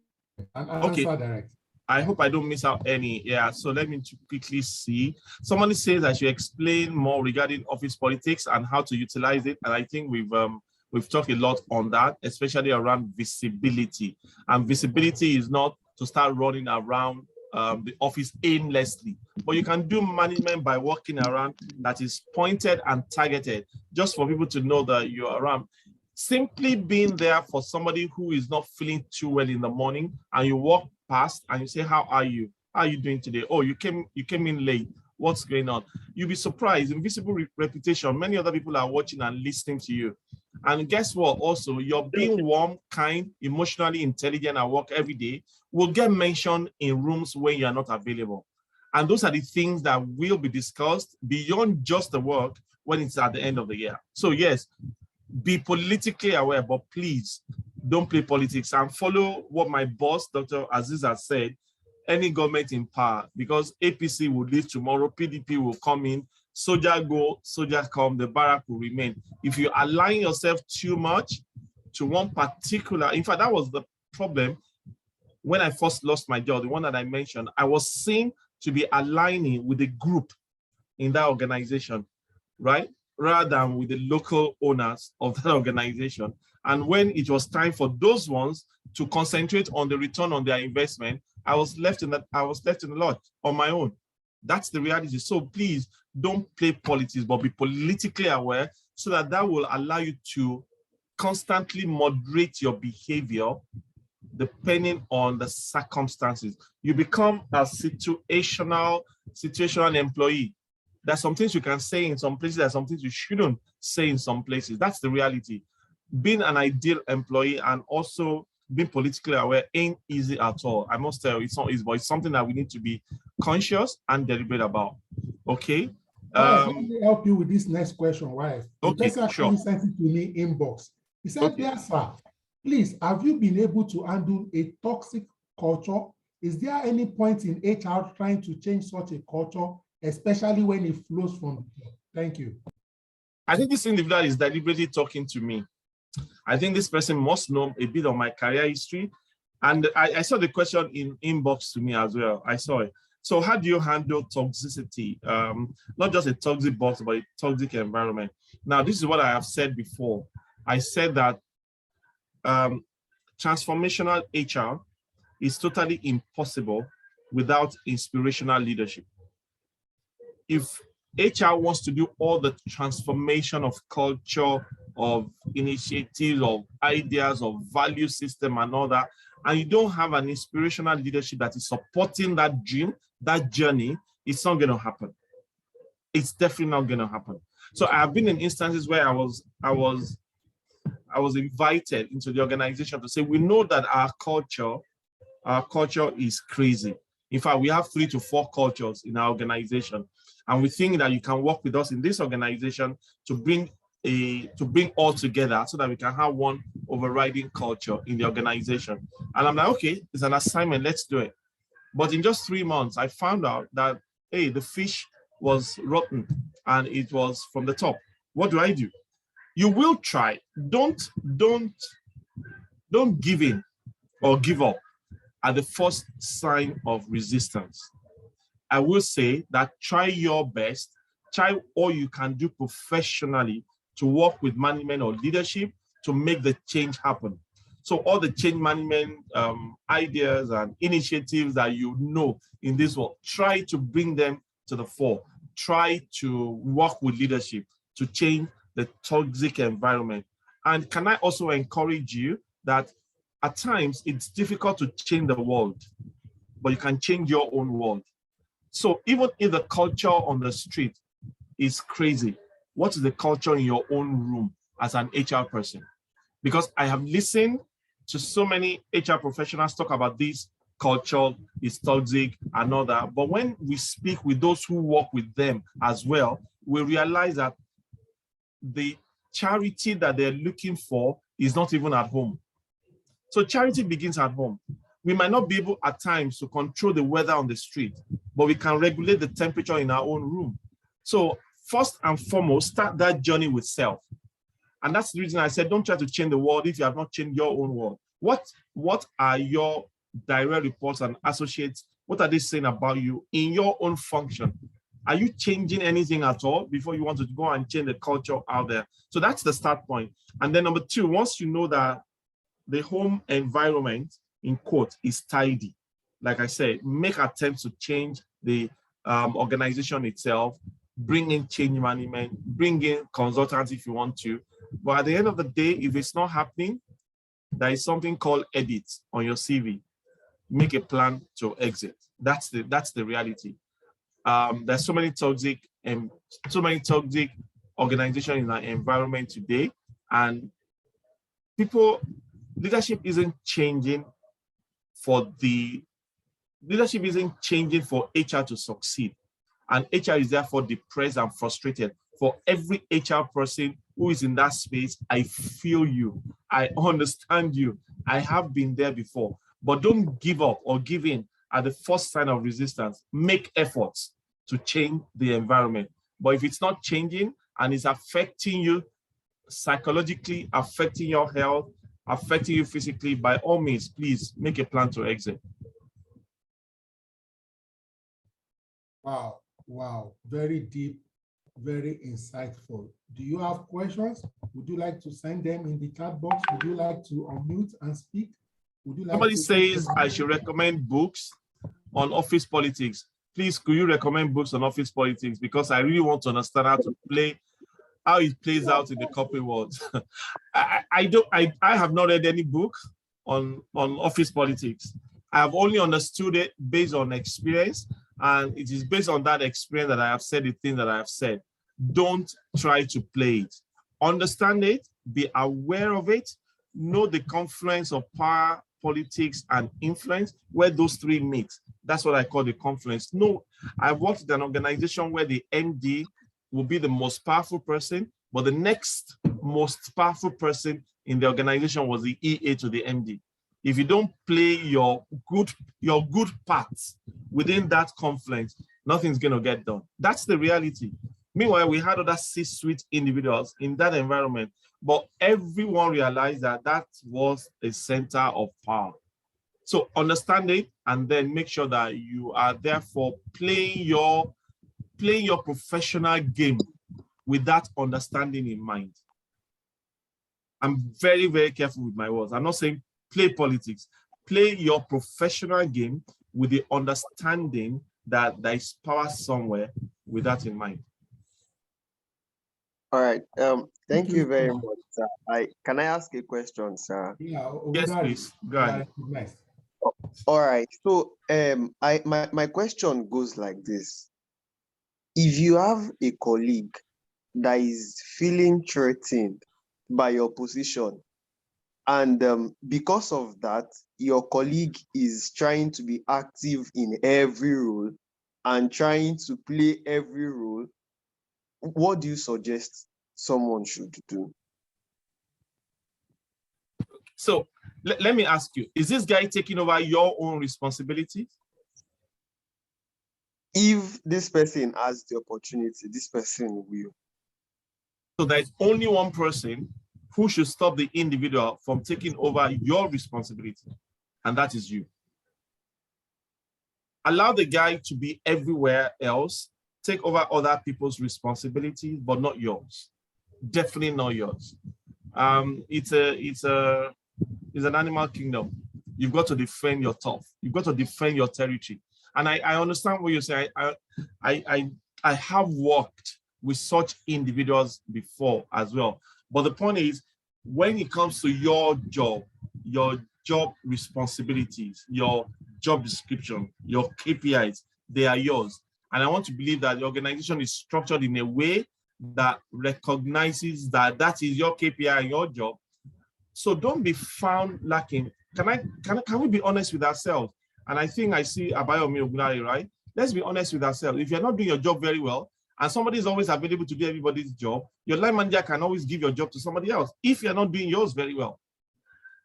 and answer direct. I hope I don't miss out any. Yeah, so let me quickly see. Somebody says I should explain more regarding office politics and how to utilize it. And I think we've talked a lot on that, especially around visibility. And visibility is not to start running around the office aimlessly, but you can do management by walking around that is pointed and targeted, just for people to know that you're around. Simply being there for somebody who is not feeling too well in the morning, and you walk past and you say, "How are you? How are you doing today? Oh, you came in late. What's going on?" You'll be surprised. Invisible reputation. Many other people are watching and listening to you. And guess what? Also, you're being warm, kind, emotionally intelligent at work every day will get mentioned in rooms when you're not available. And those are the things that will be discussed beyond just the work when it's at the end of the year. So yes, be politically aware, but please don't play politics and follow what my boss, Dr. Aziz, has said. Any government in power, because APC will leave tomorrow, PDP will come in, soldier go, soldier come, the barrack will remain. If you align yourself too much to one particular, in fact, that was the problem when I first lost my job, the one that I mentioned. I was seen to be aligning with the group in that organization, right? Rather than with the local owners of that organization. And when it was time for those ones to concentrate on the return on their investment, I was left in the lot on my own. That's the reality. So please don't play politics, but be politically aware so that will allow you to constantly moderate your behavior depending on the circumstances. You become a situational employee. There's some things you can say in some places, there's some things you shouldn't say in some places. That's the reality. Being an ideal employee and also being politically aware ain't easy at all. I must tell you, it's not easy, but it's something that we need to be conscious and deliberate about. Okay. Let me help you with this next question, wife. Okay, sure. Sent it to me inbox. He said, Okay. "Dear sir, please, have you been able to handle a toxic culture? Is there any point in HR trying to change such a culture, especially when it flows from the top? Thank you." I think this individual is deliberately talking to me. I think this person must know a bit of my career history. And I saw the question in inbox to me as well. I saw it. So how do you handle toxicity? Not just a toxic boss, but a toxic environment. Now, this is what I have said before. I said that transformational HR is totally impossible without inspirational leadership. If HR wants to do all the transformation of culture, of initiatives, of ideas, of value system and all that, and you don't have an inspirational leadership that is supporting that dream, that journey, it's not going to happen. It's definitely not going to happen. So I've been in instances where I was invited into the organization to say, we know that our culture is crazy. In fact, we have 3 to 4 cultures in our organization. And we think that you can work with us in this organization to bring all together so that we can have one overriding culture in the organization. And I'm like, okay, it's an assignment, let's do it. But in just 3 months, I found out that, hey, the fish was rotten and it was from the top. What do? You will try. Don't give in or give up at the first sign of resistance. I will say that try your best, try all you can do professionally to work with management or leadership to make the change happen. So all the change management ideas and initiatives that you know in this world, try to bring them to the fore. Try to work with leadership to change the toxic environment. And can I also encourage you that at times it's difficult to change the world, but you can change your own world. So even if the culture on the street is crazy, what is the culture in your own room as an HR person? Because I have listened to so many HR professionals talk about this culture is toxic and all that. But when we speak with those who work with them as well, we realize that the charity that they're looking for is not even at home. So charity begins at home. We might not be able at times to control the weather on the street, but we can regulate the temperature in our own room. So first and foremost, start that journey with self. And that's the reason I said, don't try to change the world if you have not changed your own world. What are your direct reports and associates? What are they saying about you in your own function? Are you changing anything at all before you want to go and change the culture out there? So that's the start point. And then number 2, once you know that the home environment, in quote, is tidy, like I said, make attempts to change the organization itself, bring in change management, bring in consultants if you want to. But at the end of the day, if it's not happening, there is something called edit on your CV. Make a plan to exit. That's the reality. There's so many toxic organizations in our environment today, and leadership isn't changing for HR to succeed. And HR is therefore depressed and frustrated. For every HR person who is in that space, I feel you. I understand you. I have been there before. But don't give up or give in at the first sign of resistance. Make efforts to change the environment. But if it's not changing and it's affecting you psychologically, affecting your health, affecting you physically, by all means, please make a plan to exit. Wow, very deep, very insightful. Do you have questions? Would you like to send them in the chat box? Would you like to unmute and speak? Would you like Somebody says I should recommend books on office politics. Please, could you recommend books on office politics? Because I really want to understand how it plays out in the corporate world. I have not read any book on office politics. I have only understood it based on experience, and it is based on that experience that I have said the thing that I have said. Don't try to play it. Understand it, be aware of it, know the confluence of power, politics, and influence, where those 3 meet. That's what I call the confluence. No, I've worked in an organization where the MD will be the most powerful person, but the next most powerful person in the organization was the EA to the MD. If you don't play your good parts within that confluence, nothing's going to get done. That's the reality. Meanwhile, we had other C-suite individuals in that environment, but everyone realized that that was a center of power. So understand it, and then make sure that you are therefore playing your professional game with that understanding in mind. I'm very, very careful with my words. I'm not saying play politics. Play your professional game with the understanding that there is power somewhere with that in mind. All right. Thank you very much, sir. Can I ask a question, sir? Yeah. Yes, please. Go ahead. Nice. All right. So my question goes like this. If you have a colleague that is feeling threatened by your position, and because of that, your colleague is trying to be active in every role and trying to play every role, what do you suggest someone should do? So let me ask you, is this guy taking over your own responsibilities? If this person has the opportunity, this person will. So there's only one person who should stop the individual from taking over your responsibility, and that is you. Allow the guy to be everywhere else, take over other people's responsibilities, but not yours. Definitely not yours. It's an animal kingdom. You've got to defend your turf. You've got to defend your territory. And I understand what you say. I have worked with such individuals before as well. But the point is, when it comes to your job responsibilities, your job description, your KPIs, they are yours. And I want to believe that the organization is structured in a way that recognizes that that is your KPI and your job. So don't be found lacking. Can we be honest with ourselves? And I think I see Abayomi Ogunari, right? Let's be honest with ourselves. If you're not doing your job very well, and somebody is always available to do everybody's job, your line manager can always give your job to somebody else if you're not doing yours very well.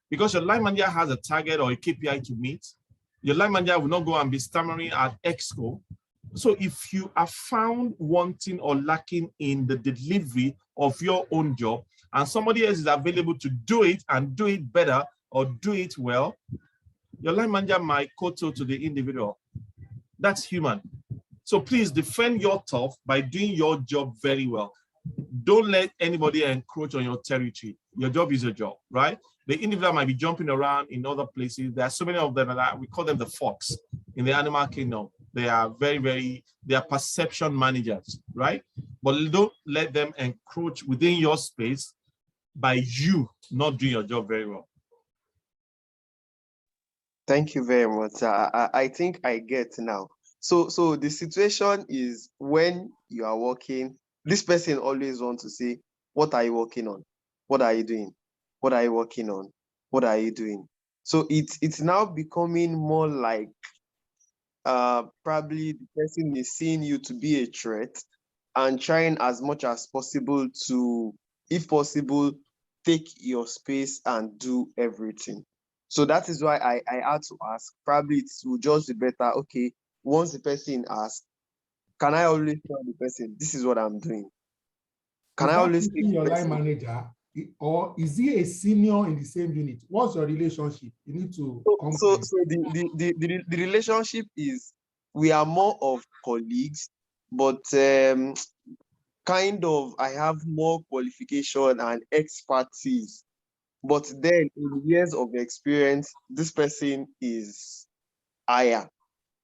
Because your line manager has a target or a KPI to meet, your line manager will not go and be stammering at Exco. So if you are found wanting or lacking in the delivery of your own job, and somebody else is available to do it and do it better or do it well, your line manager might kowtow to the individual. That's human. So please defend your turf by doing your job very well. Don't let anybody encroach on your territory. Your job is your job, right? The individual might be jumping around in other places. There are so many of them that we call them the fox in the animal kingdom. They are they are perception managers, right? But don't let them encroach within your space by you not doing your job very well. Thank you very much. I think I get now. So the situation is when you are working, this person always wants to say, what are you working on? What are you doing? What are you working on? What are you doing? So it's now becoming more like probably the person is seeing you to be a threat and trying as much as possible to, if possible, take your space and do everything. So that is why I had to ask. Probably it will just be better. Okay, once the person asks, can I always tell the person, this is what I'm doing? Can I always take your line manager, or is he a senior in the same unit? What's your relationship? You need to. So the relationship is, we are more of colleagues, but kind of I have more qualification and expertise. But then in years of experience, this person is higher.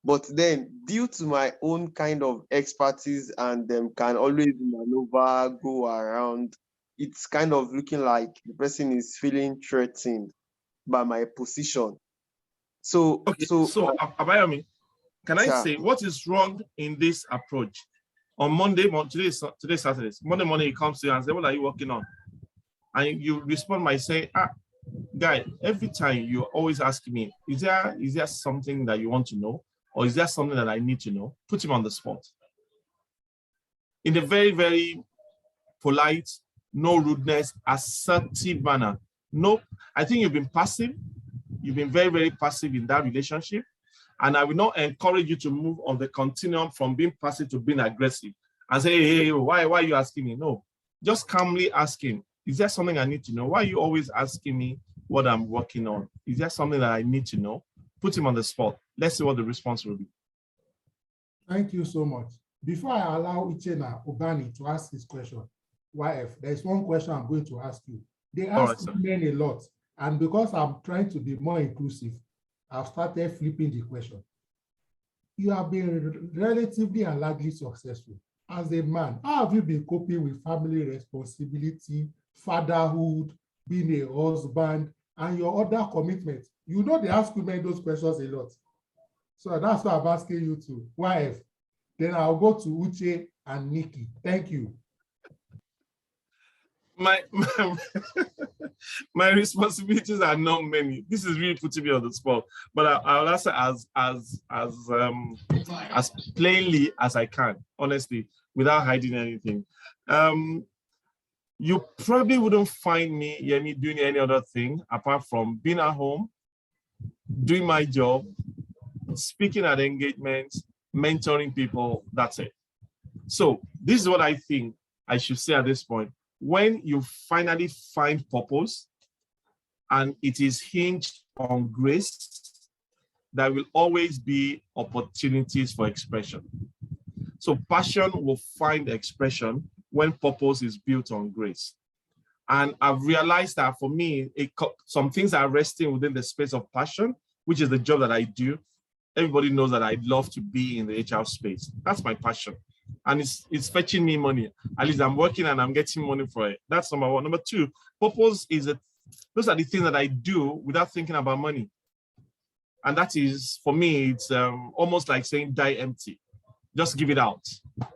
But then due to my own kind of expertise and can always maneuver, go around, it's kind of looking like the person is feeling threatened by my position. So, okay, so Abayomi, can I say what is wrong in this approach? On Monday, today Saturday, Monday morning, he comes to you and says, what are you working on? And you respond by saying, guy, every time you're always asking me, is there something that you want to know? Or is there something that I need to know? Put him on the spot. In a very, very polite, no rudeness, assertive manner. No, I think you've been passive. You've been very, very passive in that relationship. And I will not encourage you to move on the continuum from being passive to being aggressive and say, hey, why are you asking me? No, just calmly ask him, is there something I need to know? Why are you always asking me what I'm working on? Is there something that I need to know? Put him on the spot. Let's see what the response will be. Thank you so much. Before I allow Uchenna Obani to ask his question, YF, there's one question I'm going to ask you. They ask men a lot, and because I'm trying to be more inclusive, I've started flipping the question. You have been relatively and largely successful. As a man, how have you been coping with family responsibility, fatherhood, being a husband, and your other commitments? You know they ask women those questions a lot. So that's why I'm asking you to. Wife. Then I'll go to Uche and Nikki. Thank you. My responsibilities are not many. This is really putting me on the spot, but I'll answer as plainly as I can, honestly, without hiding anything. You probably wouldn't find me, Yemi, doing any other thing apart from being at home, doing my job, speaking at engagements, mentoring people. That's it. So this is what I think I should say at this point. When you finally find purpose and it is hinged on grace, there will always be opportunities for expression. So passion will find expression when purpose is built on grace. And I've realized that for me, some things are resting within the space of passion, which is the job that I do. Everybody knows that I love to be in the HR space. That's my passion. And it's fetching me money. At least I'm working and I'm getting money for it. That's number one. Number two, purpose is those are the things that I do without thinking about money. And that is, for me, it's almost like saying die empty. Just give it out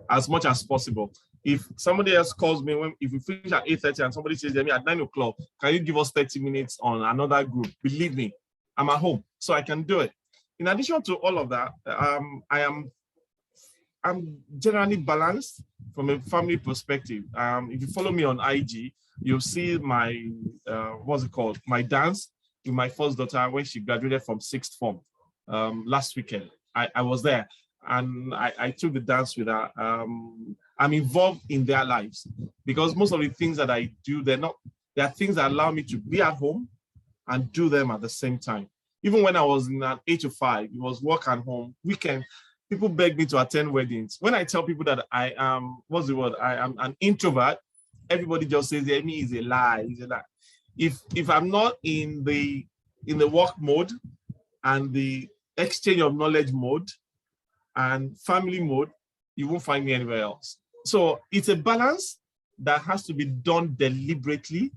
as much as possible. If somebody else calls me, if we finish at 8:30 and somebody says, Yemi, at 9 o'clock, can you give us 30 minutes on another group? Believe me, I'm at home, so I can do it. In addition to all of that, I'm generally balanced from a family perspective. If you follow me on IG, you'll see my, what's it called? My dance with my first daughter when she graduated from 6th form last weekend. I was there and I took the dance with her. I'm involved in their lives because most of the things that I do, there are things that allow me to be at home and do them at the same time. Even when I was in an 8 to 5, it was work and home, weekend. People beg me to attend weddings. When I tell people that I am, what's the word? I am an introvert, everybody just says, Yemi is a lie. It's a lie. If I'm not in the work mode and the exchange of knowledge mode and family mode, you won't find me anywhere else. So it's a balance that has to be done deliberately.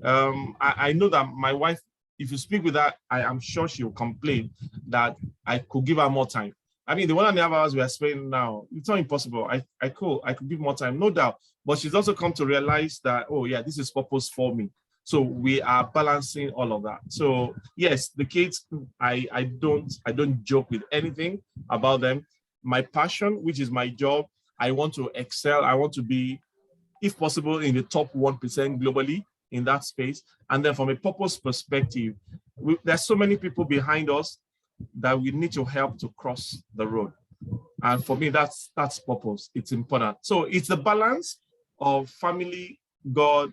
I know that my wife, if you speak with her, I am sure she will complain that I could give her more time. I mean, the 1.5 hours we are spending now, it's not impossible. I could give more time, no doubt. But she's also come to realize that, oh yeah, this is purpose for me. So we are balancing all of that. So yes, the kids, I don't joke with anything about them. My passion, which is my job, I want to excel. I want to be, if possible, in the top 1% globally in that space. And then from a purpose perspective, there's so many people behind us that we need to help to cross the road. And for me, that's purpose. It's important. So it's the balance of family, God,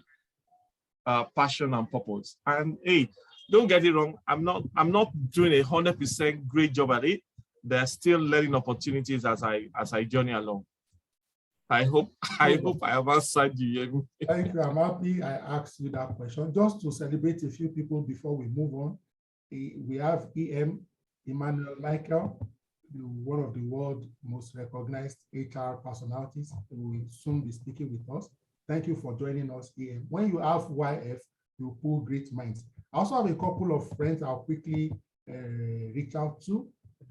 passion, and purpose. And hey, don't get it wrong. I'm not doing 100% great job at it. There are still learning opportunities as I journey along. I hope I have answered you. Thank you. I'm happy I asked you that question. Just to celebrate a few people before we move on. We have Emmanuel Michael, one of the world's most recognized HR personalities, who will soon be speaking with us. Thank you for joining us, EM. When you have YF, you pull great minds. I also have a couple of friends I'll quickly reach out to.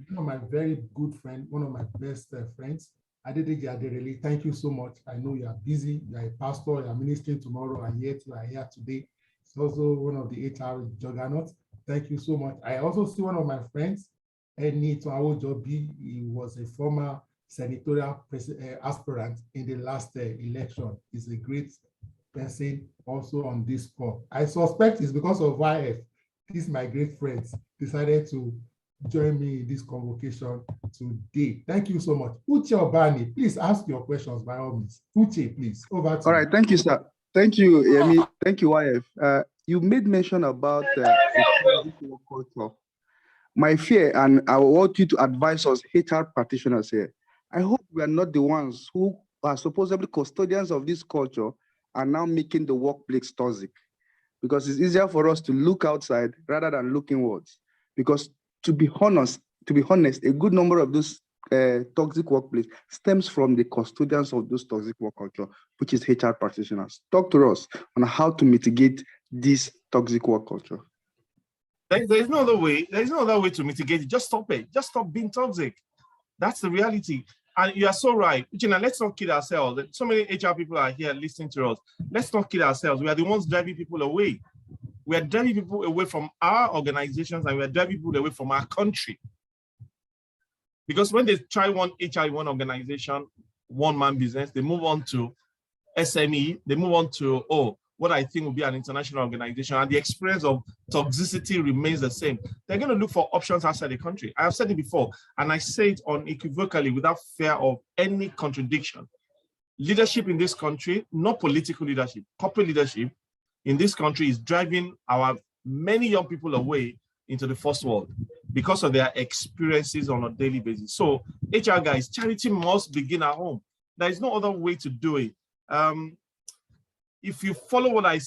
One of my very good friends, one of my best friends, Adedeji Aderele. Thank you so much. I know you are busy, you are a pastor, you are ministering tomorrow, and yet you are here today. It's also one of the HR juggernauts. Thank you so much. I also see one of my friends, Eni Awojobi. He was a former senatorial aspirant in the last election. He's a great person also on this call. I suspect it's because of YF. These my great friends decided to join me in this convocation today. Thank you so much. Uche Obani, please ask your questions by all means. Uche, please, over to you. All right, thank you, sir. Thank you, Yemi. Thank you, YF. You made mention about culture. My fear, and I want you to advise us HR practitioners here. I hope we are not the ones who are supposedly custodians of this culture and now making the workplace toxic, because it's easier for us to look outside rather than look inwards. Because to be honest, a good number of those toxic workplace stems from the custodians of those toxic work culture, which is HR practitioners. Talk to us on how to mitigate this toxic work culture. There's no other way. There's no other way to mitigate it. Just stop it. Just stop being toxic. That's the reality. And you are so right. Gina, let's not kid ourselves. So many HR people are here listening to us. Let's not kid ourselves. We are the ones driving people away. We are driving people away from our organizations, and we are driving people away from our country. Because when they try one HR in one organization, one-man business, they move on to SME, they move on to, what I think will be an international organization, and the experience of toxicity remains the same. They're going to look for options outside the country. I have said it before, and I say it unequivocally without fear of any contradiction. Leadership in this country, not political leadership, corporate leadership in this country is driving our many young people away into the first world because of their experiences on a daily basis. So HR guys, charity must begin at home. There is no other way to do it. If you follow what I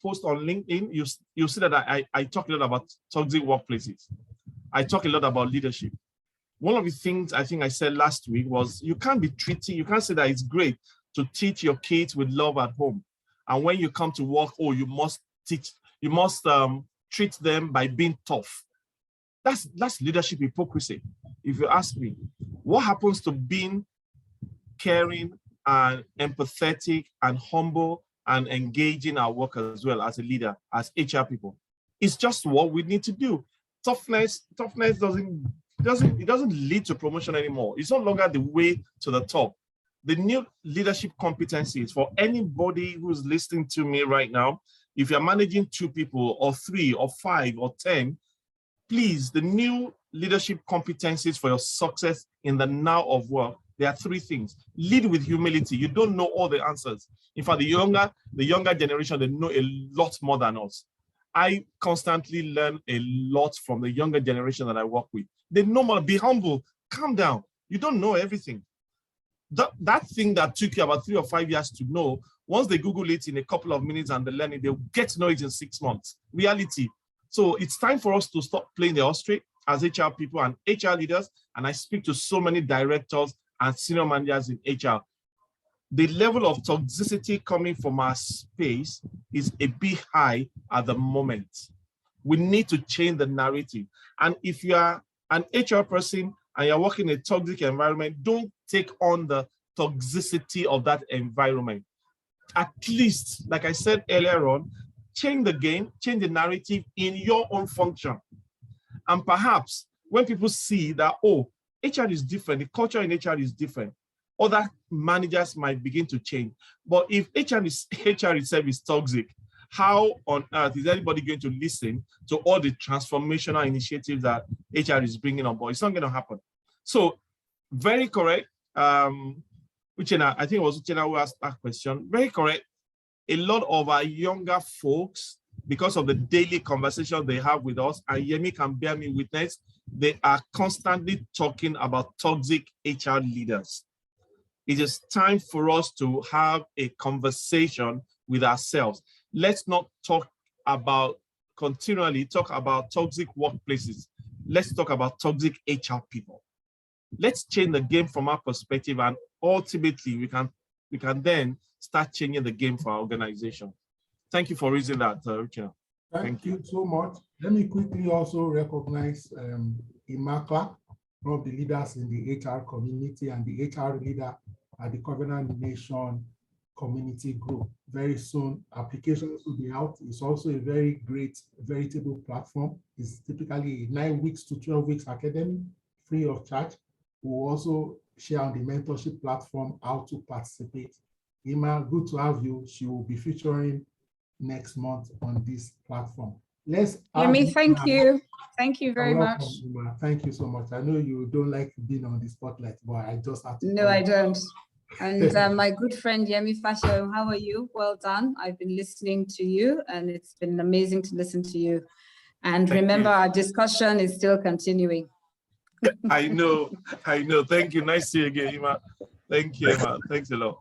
post on LinkedIn, you see that I talk a lot about toxic workplaces. I talk a lot about leadership. One of the things I think I said last week was you can't say that it's great to teach your kids with love at home. And when you come to work, you must treat them by being tough. That's leadership hypocrisy, if you ask me. What happens to being caring and empathetic and humble and engaging our work as well as a leader, as HR people? It's just what we need to do. Toughness doesn't lead to promotion anymore. It's no longer the way to the top. The new leadership competencies for anybody who's listening to me right now, if you're managing 2 people or 3 or 5 or 10, please, the new leadership competencies for your success in the now of work, there are 3 things. Lead with humility. You don't know all the answers. In fact, the younger generation, they know a lot more than us. I constantly learn a lot from the younger generation that I work with. They know more. Be humble, calm down. You don't know everything. That thing that took you about 3 or 5 years to know, once they Google it in a couple of minutes and they learn it, they'll get to know it in 6 months. Reality. So it's time for us to stop playing the ostrich as HR people and HR leaders. And I speak to so many directors and senior managers in HR. The level of toxicity coming from our space is a bit high at the moment. We need to change the narrative. And if you are an HR person and you're working in a toxic environment, don't take on the toxicity of that environment. At least, like I said earlier on, change the game, change the narrative in your own function. And perhaps when people see that, HR is different, the culture in HR is different, other managers might begin to change. But if HR itself is toxic, how on earth is anybody going to listen to all the transformational initiatives that HR is bringing on board? It's not going to happen. So, very correct. Uchenna, I think it was Uchenna who asked that question. Very correct. A lot of our younger folks, because of the daily conversation they have with us, and Yemi can bear me witness, they are constantly talking about toxic HR leaders. It is time for us to have a conversation with ourselves. Let's not continually talk about toxic workplaces. Let's talk about toxic HR people. Let's change the game from our perspective, and ultimately we can then start changing the game for our organization. Thank you for raising that, Richard. Thank you so much. Let me quickly also recognize Imakla, one of the leaders in the HR community and the HR leader at the Covenant Nation community group. Very soon, applications will be out. It's also a very great, veritable platform. It's typically a 9 weeks to 12 weeks academy, free of charge. We'll also share on the mentorship platform how to participate. Ima, good to have you. She will be featuring next month on this platform. Yemi, thank you. Thank you very much. Ima. Thank you so much. I know you don't like being on the spotlight, but I just have to. No, I don't. And my good friend Yemi Faseun, how are you? Well done. I've been listening to you, and it's been amazing to listen to you. And remember, our discussion is still continuing. I know. Thank you. Nice to see you again, Ima. Thank you, Ima. Thanks a lot.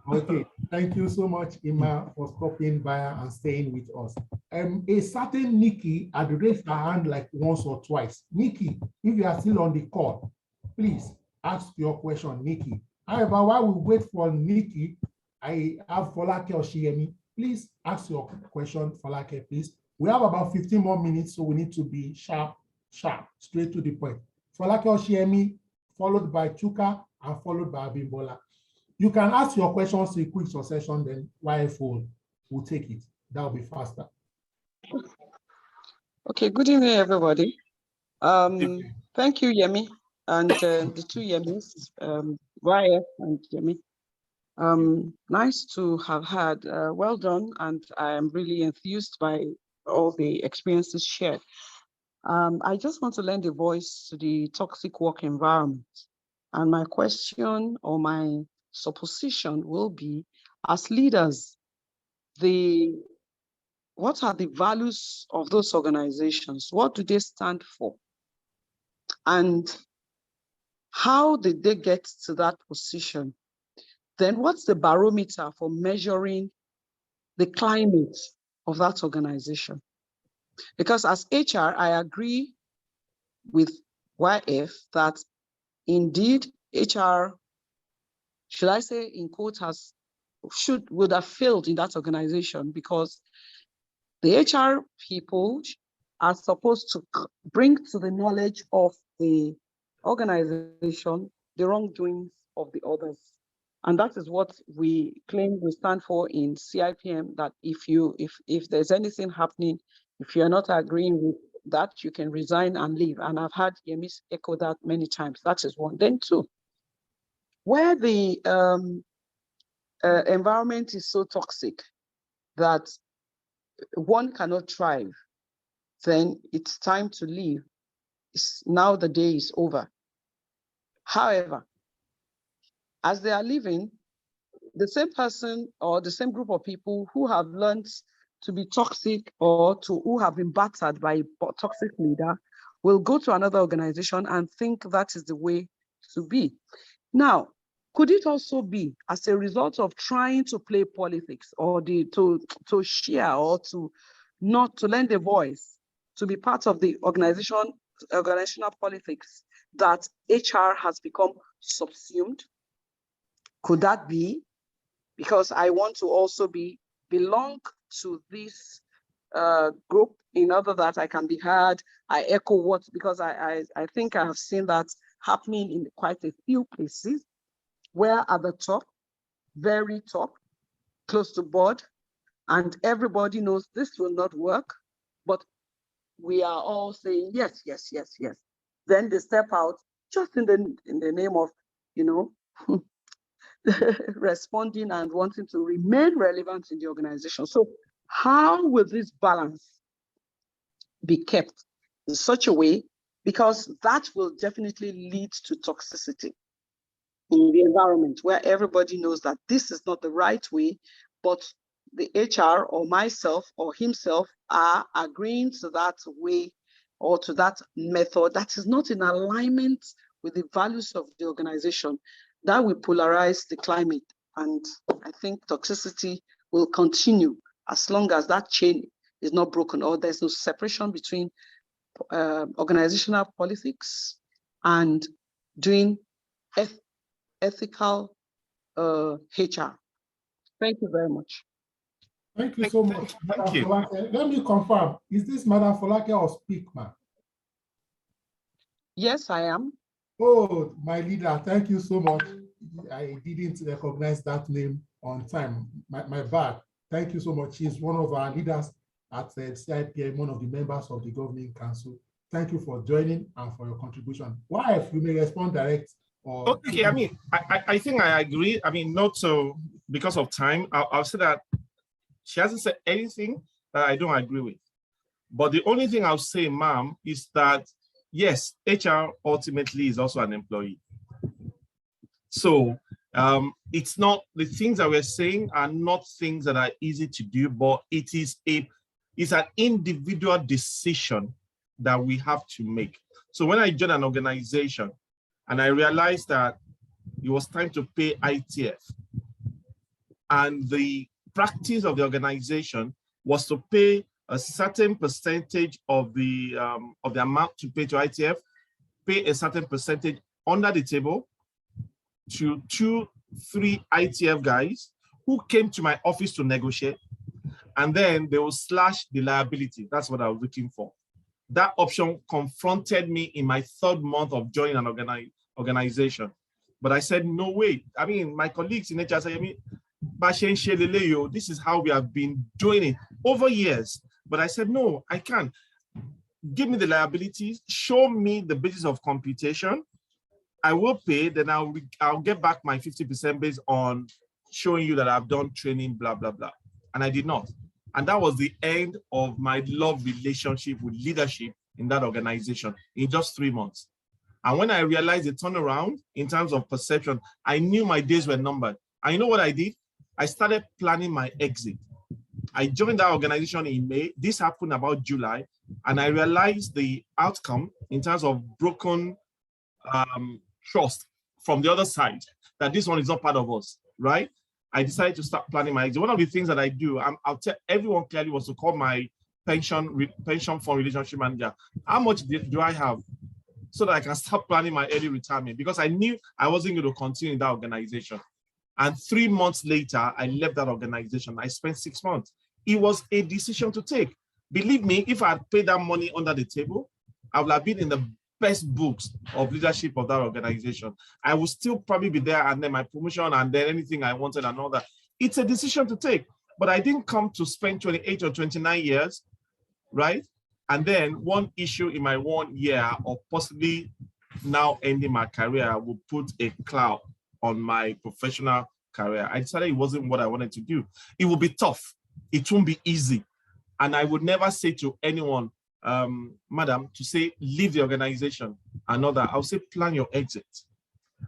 Okay, thank you so much, Ima, for stopping by and staying with us. A certain Nikki had raised her hand like once or twice. Nikki, if you are still on the call, please ask your question, Nikki. However, while we wait for Nikki, I have Folake Oshiemi. Please ask your question, Folake, please. We have about 15 more minutes, so we need to be sharp, straight to the point. Folake Oshiemi, followed by Chuka, and followed by Abimbola. You can ask your questions in quick succession, then YFO will take it. That will be faster. Okay, good evening, everybody. Thank you, Yemi, and the two Yemis, YF and Yemi. Nice to have had, well done, and I am really enthused by all the experiences shared. I just want to lend a voice to the toxic work environment. And my question or my supposition will be, as leaders, what are the values of those organizations? What do they stand for? And how did they get to that position? Then what's the barometer for measuring the climate of that organization? Because as HR, I agree with YF that indeed HR, should I say in quote, would have failed in that organization, because the HR people are supposed to bring to the knowledge of the organization the wrongdoings of the others. And that is what we claim we stand for in CIPM, that if there's anything happening, if you're not agreeing with that, you can resign and leave. And I've had Yemi echo that many times. That is one. Then two, where the environment is so toxic that one cannot thrive, then it's time to leave. Now the day is over. However, as they are leaving, the same person or the same group of people who have learned to be toxic or who have been battered by a toxic leader will go to another organization and think that is the way to be. Now, could it also be as a result of trying to play politics or to share or to not to lend a voice, to be part of the organizational politics, that HR has become subsumed? Could that be? Because I want to also belong to this group in order that I can be heard. I echo because I think I have seen that happening in quite a few places, where at the top, very top, close to board, and everybody knows this will not work, but we are all saying yes, yes, yes, yes. Then they step out just in the name of, responding and wanting to remain relevant in the organization. So how will this balance be kept in such a way? Because that will definitely lead to toxicity in the environment, where everybody knows that this is not the right way, but the HR or myself or himself are agreeing to that way or to that method that is not in alignment with the values of the organization. That will polarize the climate. And I think toxicity will continue as long as that chain is not broken, or there's no separation between organizational politics and doing ethical HR. Thank you very much. Thank you so much. Thank you. Let me confirm, is this Madam Folake or Speak, ma'am? Yes, I am. Oh, my leader, thank you so much. I didn't recognize that name on time. My bad. Thank you so much. She's one of our leaders at CIPM, one of the members of the Governing Council. Thank you for joining and for your contribution. Wife, you may respond direct. Okay, I mean, I think I agree. I mean, not so because of time. I'll say that she hasn't said anything that I don't agree with. But the only thing I'll say, ma'am, is that yes, HR ultimately is also an employee. So it's not, the things that we're saying are not things that are easy to do, but it's an individual decision that we have to make. So when I joined an organization and I realized that it was time to pay ITF, and the practice of the organization was to pay a certain percentage of the amount to pay to ITF, pay a certain percentage under the table to 2-3 ITF guys who came to my office to negotiate, and then they will slash the liability. That's what I was looking for. That option confronted me in my 3rd month of joining an organization. But I said, no way. I mean, my colleagues in HR said, this is how we have been doing it over years. But I said, no, I can't. Give me the liabilities, show me the basis of computation. I will pay, then I'll get back my 50% based on showing you that I've done training, blah, blah, blah. And I did not. And that was the end of my love relationship with leadership in that organization in just 3 months. And when I realized the turnaround in terms of perception, I knew my days were numbered. And you know what I did? I started planning my exit. I joined that organization in May. This happened about July. And I realized the outcome in terms of broken trust from the other side, that this one is not part of us, right? I decided to start planning my exit. One of the things that I do, I'll tell everyone clearly, was to call my pension fund relationship manager. How much do I have so that I can start planning my early retirement? Because I knew I wasn't going to continue in that organization. And 3 months later, I left that organization. I spent 6 months. It was a decision to take. Believe me, if I had paid that money under the table, I would have been in the best books of leadership of that organization. I would still probably be there, and then my promotion, and then anything I wanted and all that. It's a decision to take, but I didn't come to spend 28 or 29 years, right? And then one issue in my 1 year or possibly now ending my career will put a cloud on my professional career. I decided it wasn't what I wanted to do. It will be tough. It won't be easy. And I would never say to anyone, madam, to say, leave the organization and all that. I'll say, plan your exit.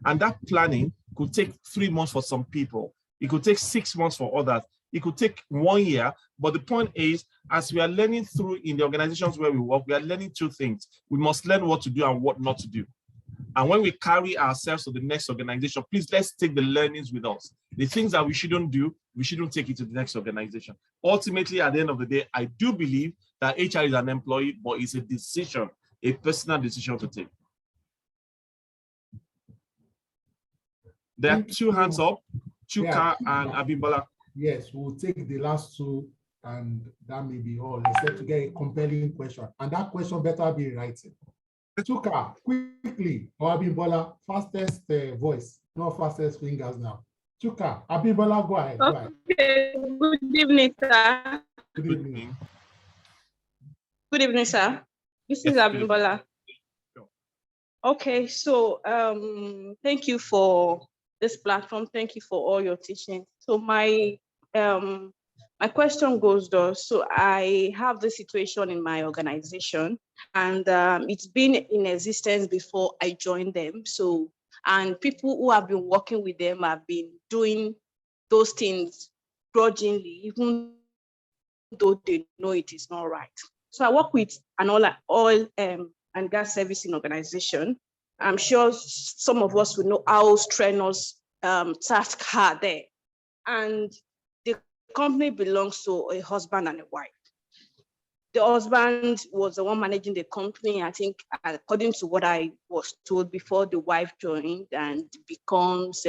And that planning could take 3 months for some people. It could take 6 months for others. It could take 1 year. But the point is, as we are learning through in the organizations where we work, we are learning 2 things. We must learn what to do and what not to do. And when we carry ourselves to the next organization, please, let's take the learnings with us. The things that we shouldn't do, we shouldn't take it to the next organization. Ultimately, at the end of the day, I do believe that HR is an employee, but it's a decision, a personal decision to take. There are 2 hands up, Chuka and Abimbola. Yes, we'll take the last 2, and that may be all, except to get a compelling question. And that question better be in writing. Chuka, quickly, or Abimbola, fastest voice, not fastest fingers now. Chuka, Abimbola, go ahead. Okay, good evening, sir. Good evening. Good evening, sir. This is Abimbola. Okay, so thank you for this platform. Thank you for all your teaching. So my question goes thus. So I have this situation in my organization, and it's been in existence before I joined them. So, and people who have been working with them have been doing those things grudgingly, even though they know it is not right. So I work with an oil and gas servicing organization. I'm sure some of us will know how strenuous tasks are there. And the company belongs to a husband and a wife. The husband was the one managing the company, I think, according to what I was told before the wife joined and becomes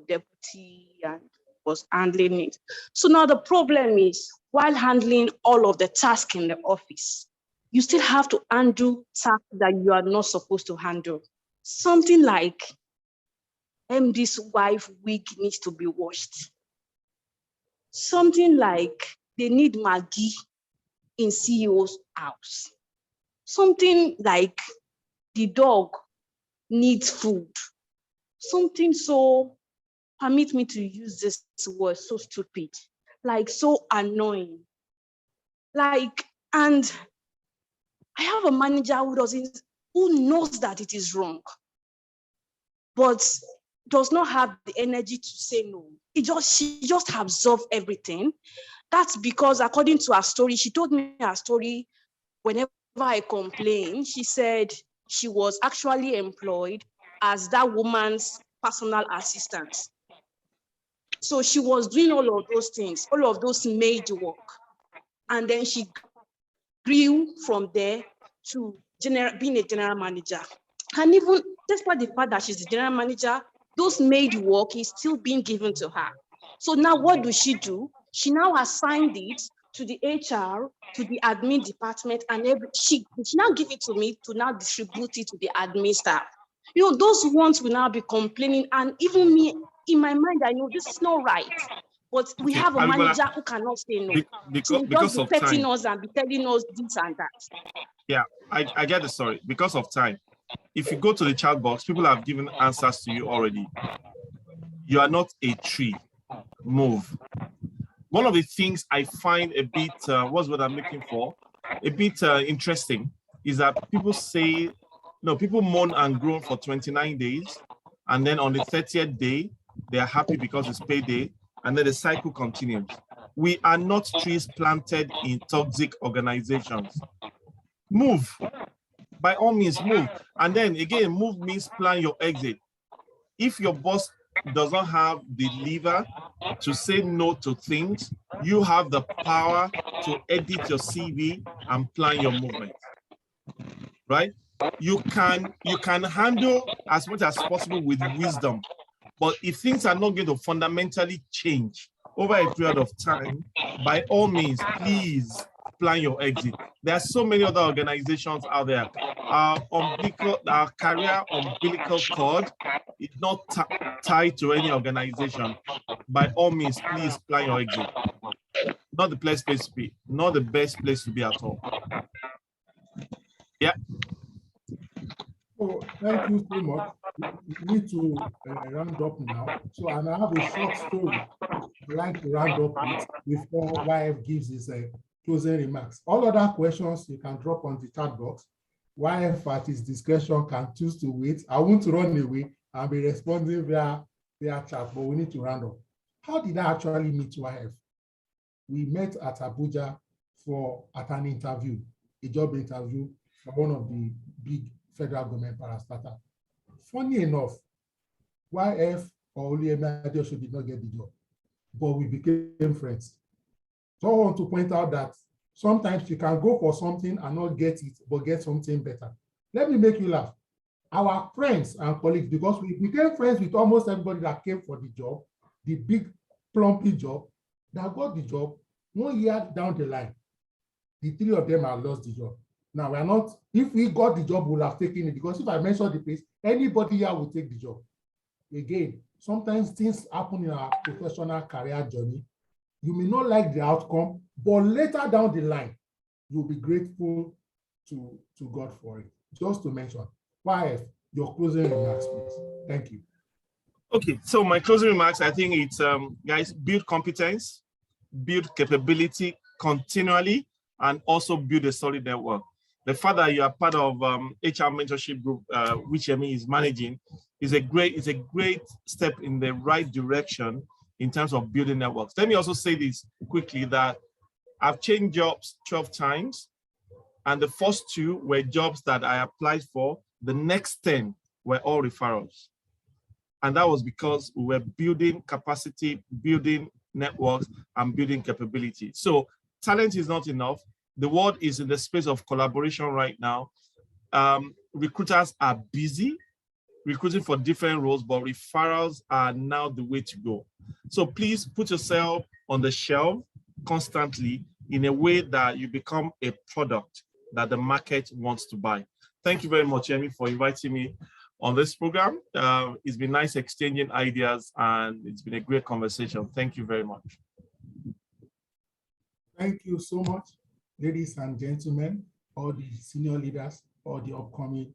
deputy and was handling it. So now the problem is, while handling all of the tasks in the office, you still have to undo tasks that you are not supposed to handle. Something like MD's wife wig needs to be washed. Something like they need Maggi in CEO's house. Something like the dog needs food. Something so, permit me to use this word, so stupid, like so annoying. Like, and I have a manager who knows that it is wrong, but does not have the energy to say no. She just absorbs everything. That's because, according to her story, she told me her story whenever I complained. She said she was actually employed as that woman's personal assistant. So she was doing all of those things, all of those maid work. And then she grew from there to being a general manager. And even despite the fact that she's a general manager, those maid work is still being given to her. So now what does she do? She now assigned it to the HR, to the admin department, and she now give it to me to now distribute it to the admin staff. You know, those ones will now be complaining, and even me, in my mind, I know this is not right. But we have a manager who cannot say no. Because of petting time. us and be telling us this and that. Yeah, I get the story. Because of time, if you go to the chat box, people have given answers to you already. You are not a tree. Move. One of the things I find a bit, what's what I'm looking for, a bit interesting is that people say, no, people moan and groan for 29 days. And then on the 30th day, they are happy because it's payday. And then the cycle continues. We are not trees planted in toxic organizations. Move. By all means, move. And then again, move means plan your exit. If your boss does not have the lever to say no to things, you have the power to edit your CV and plan your movement, right? You can handle as much as possible with wisdom, but if things are not going to fundamentally change over a period of time, by all means, please plan your exit. There are so many other organizations out there. Our career umbilical cord is not tied to any organization. By all means, please plan your exit. Not the best place to be. Not the best place to be at all. Yeah. So thank you so much. We need to round up now. So and I have a short story I'd like to round up with before YF gives his closing remarks. All other questions you can drop on the chat box. YF at his discretion can choose to wait. I want to run away and be responding via chat, but we need to round up. How did I actually meet YF? We met at Abuja at an interview, a job interview for one of the big federal government parastatal. Funny enough, YF or Yemi Faseun did not get the job, but we became friends. So I want to point out that sometimes you can go for something and not get it, but get something better. Let me make you laugh. Our friends and colleagues, because we became friends with almost everybody that came for the job, the big plumpy job, that got the job. 1 year down the line, the three of them have lost the job. Now, we are not, if we got the job, we'll have taken it, because if I mention the place, anybody here will take the job. Again, sometimes things happen in our professional career journey. You may not like the outcome, but later down the line, you'll be grateful to God for it. Just to mention, YF, your closing remarks, please. Thank you. Okay, so my closing remarks, I think it's, guys, build competence, build capability continually, and also build a solid network. The fact that you are part of HR mentorship group, which Yemi is managing, is a great step in the right direction in terms of building networks. Let me also say this quickly, that I've changed jobs 12 times, and the first 2 were jobs that I applied for. The next 10 were all referrals. And that was because we were building capacity, building networks, and building capability. So talent is not enough. The world is in the space of collaboration right now. Recruiters are busy recruiting for different roles, but referrals are now the way to go. So please put yourself on the shelf constantly in a way that you become a product that the market wants to buy. Thank you very much, Yemi, for inviting me on this program. It's been nice exchanging ideas, and it's been a great conversation. Thank you very much. Thank you so much, ladies and gentlemen, all the senior leaders, all the upcoming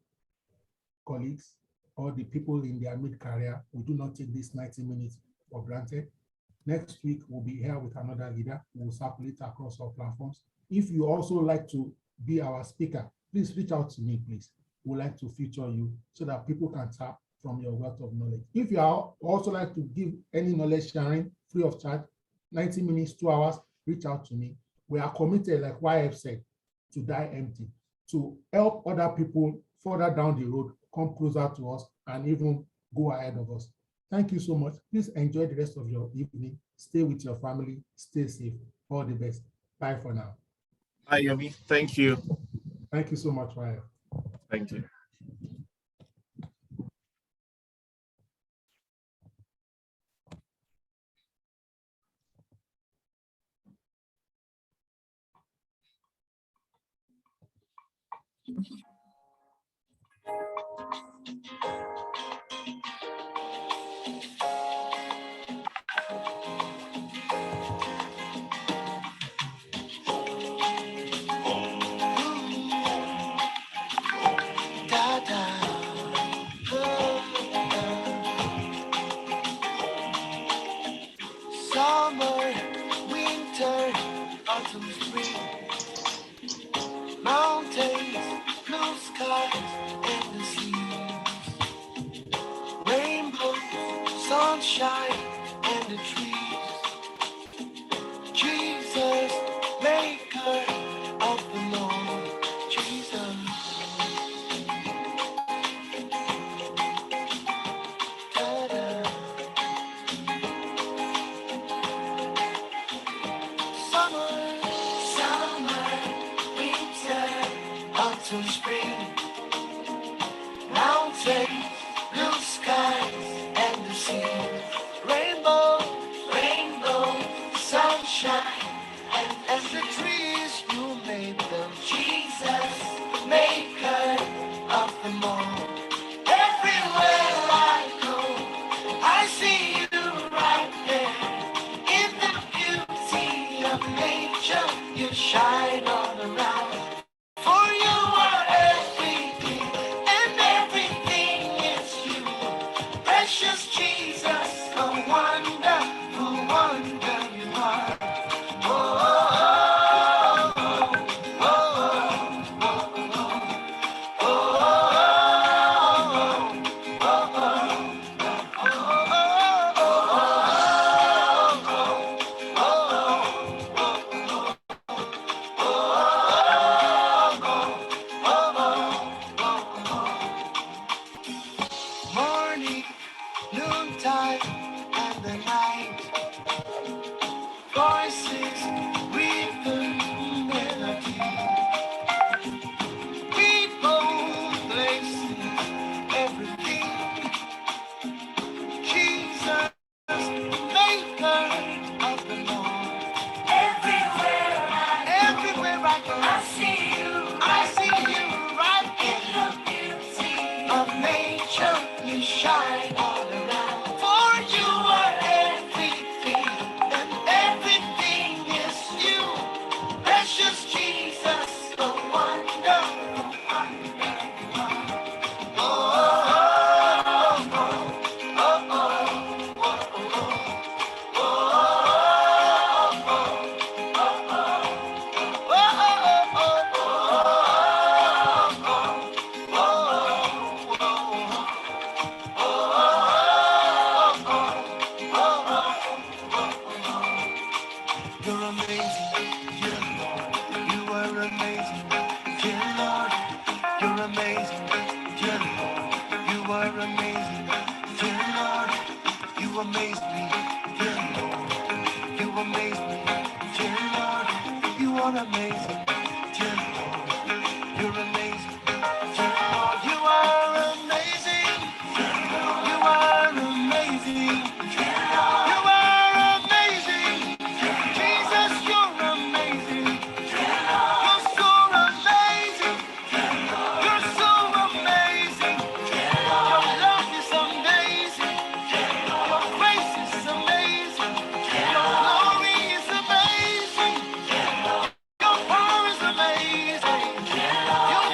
colleagues, all the people in their mid-career. We do not take this 90 minutes for granted. Next week, we'll be here with another leader. We'll circulate across our platforms. If you also like to be our speaker, please reach out to me, please. We'd like to feature you so that people can tap from your wealth of knowledge. If you are also like to give any knowledge sharing free of charge, 90 minutes, 2 hours, reach out to me. We are committed, like YF said, to die empty, to help other people further down the road come closer to us and even go ahead of us. Thank you so much. Please enjoy the rest of your evening. Stay with your family. Stay safe. All the best. Bye for now. Bye, Yemi. Thank you. Thank you so much, Ryan. Thank you. Summer, winter, autumn, spring, mountains, blue skies, and the sea, rainbows, sunshine, and the trees. Jesus, maker of the Lord, Jesus. Ta-da. Summer, winter, autumn, spring, mountains, blue skies, and the sea. Rainbow, sunshine, and the trees you made them. Jesus, maker of them all. Everywhere I go, I see you right there. In the beauty of nature, you shine all around. For you are everything, and everything is you. Precious Jesus, a wonderful wonder you are. Oh, oh, oh, oh, oh, morning, noontime, and the night. Voices, rhythm, melody. People, places, everything. Jesus, maker of the Lord. Everywhere I go, I see you right in the beauty of nature. You shine all around. For you are everything, and everything is you. Precious Jesus, the wonderful wonder. Oh, oh, oh, oh, oh, oh, oh, You're amazing, dear Lord. You are amazing, dear Lord. You're amazing, dear Lord. You are amazing, dear Lord. You amaze me, dear Lord. You amaze me, dear Lord. You are amazing, dear Lord. You're amazing, dear Lord. You are amazing, dear Lord. You are amazing, dear Lord. You are amazing, Jesus. You're amazing, you're so amazing. You're so amazing. Your love is amazing. Your grace is amazing. Your glory is amazing. Your power is amazing. Your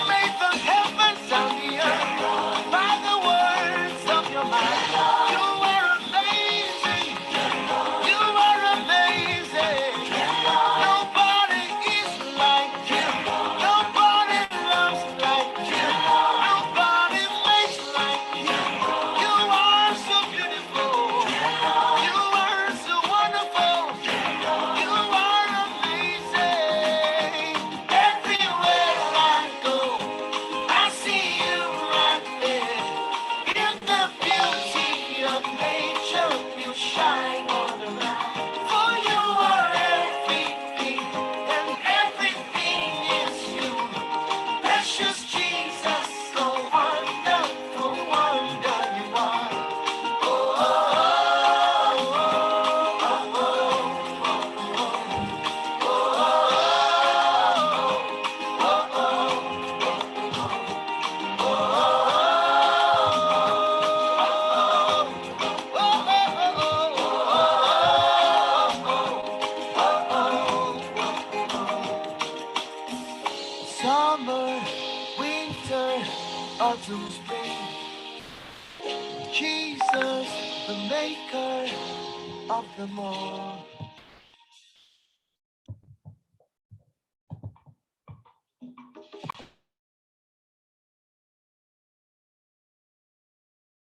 all to spring. Jesus, the maker of them all.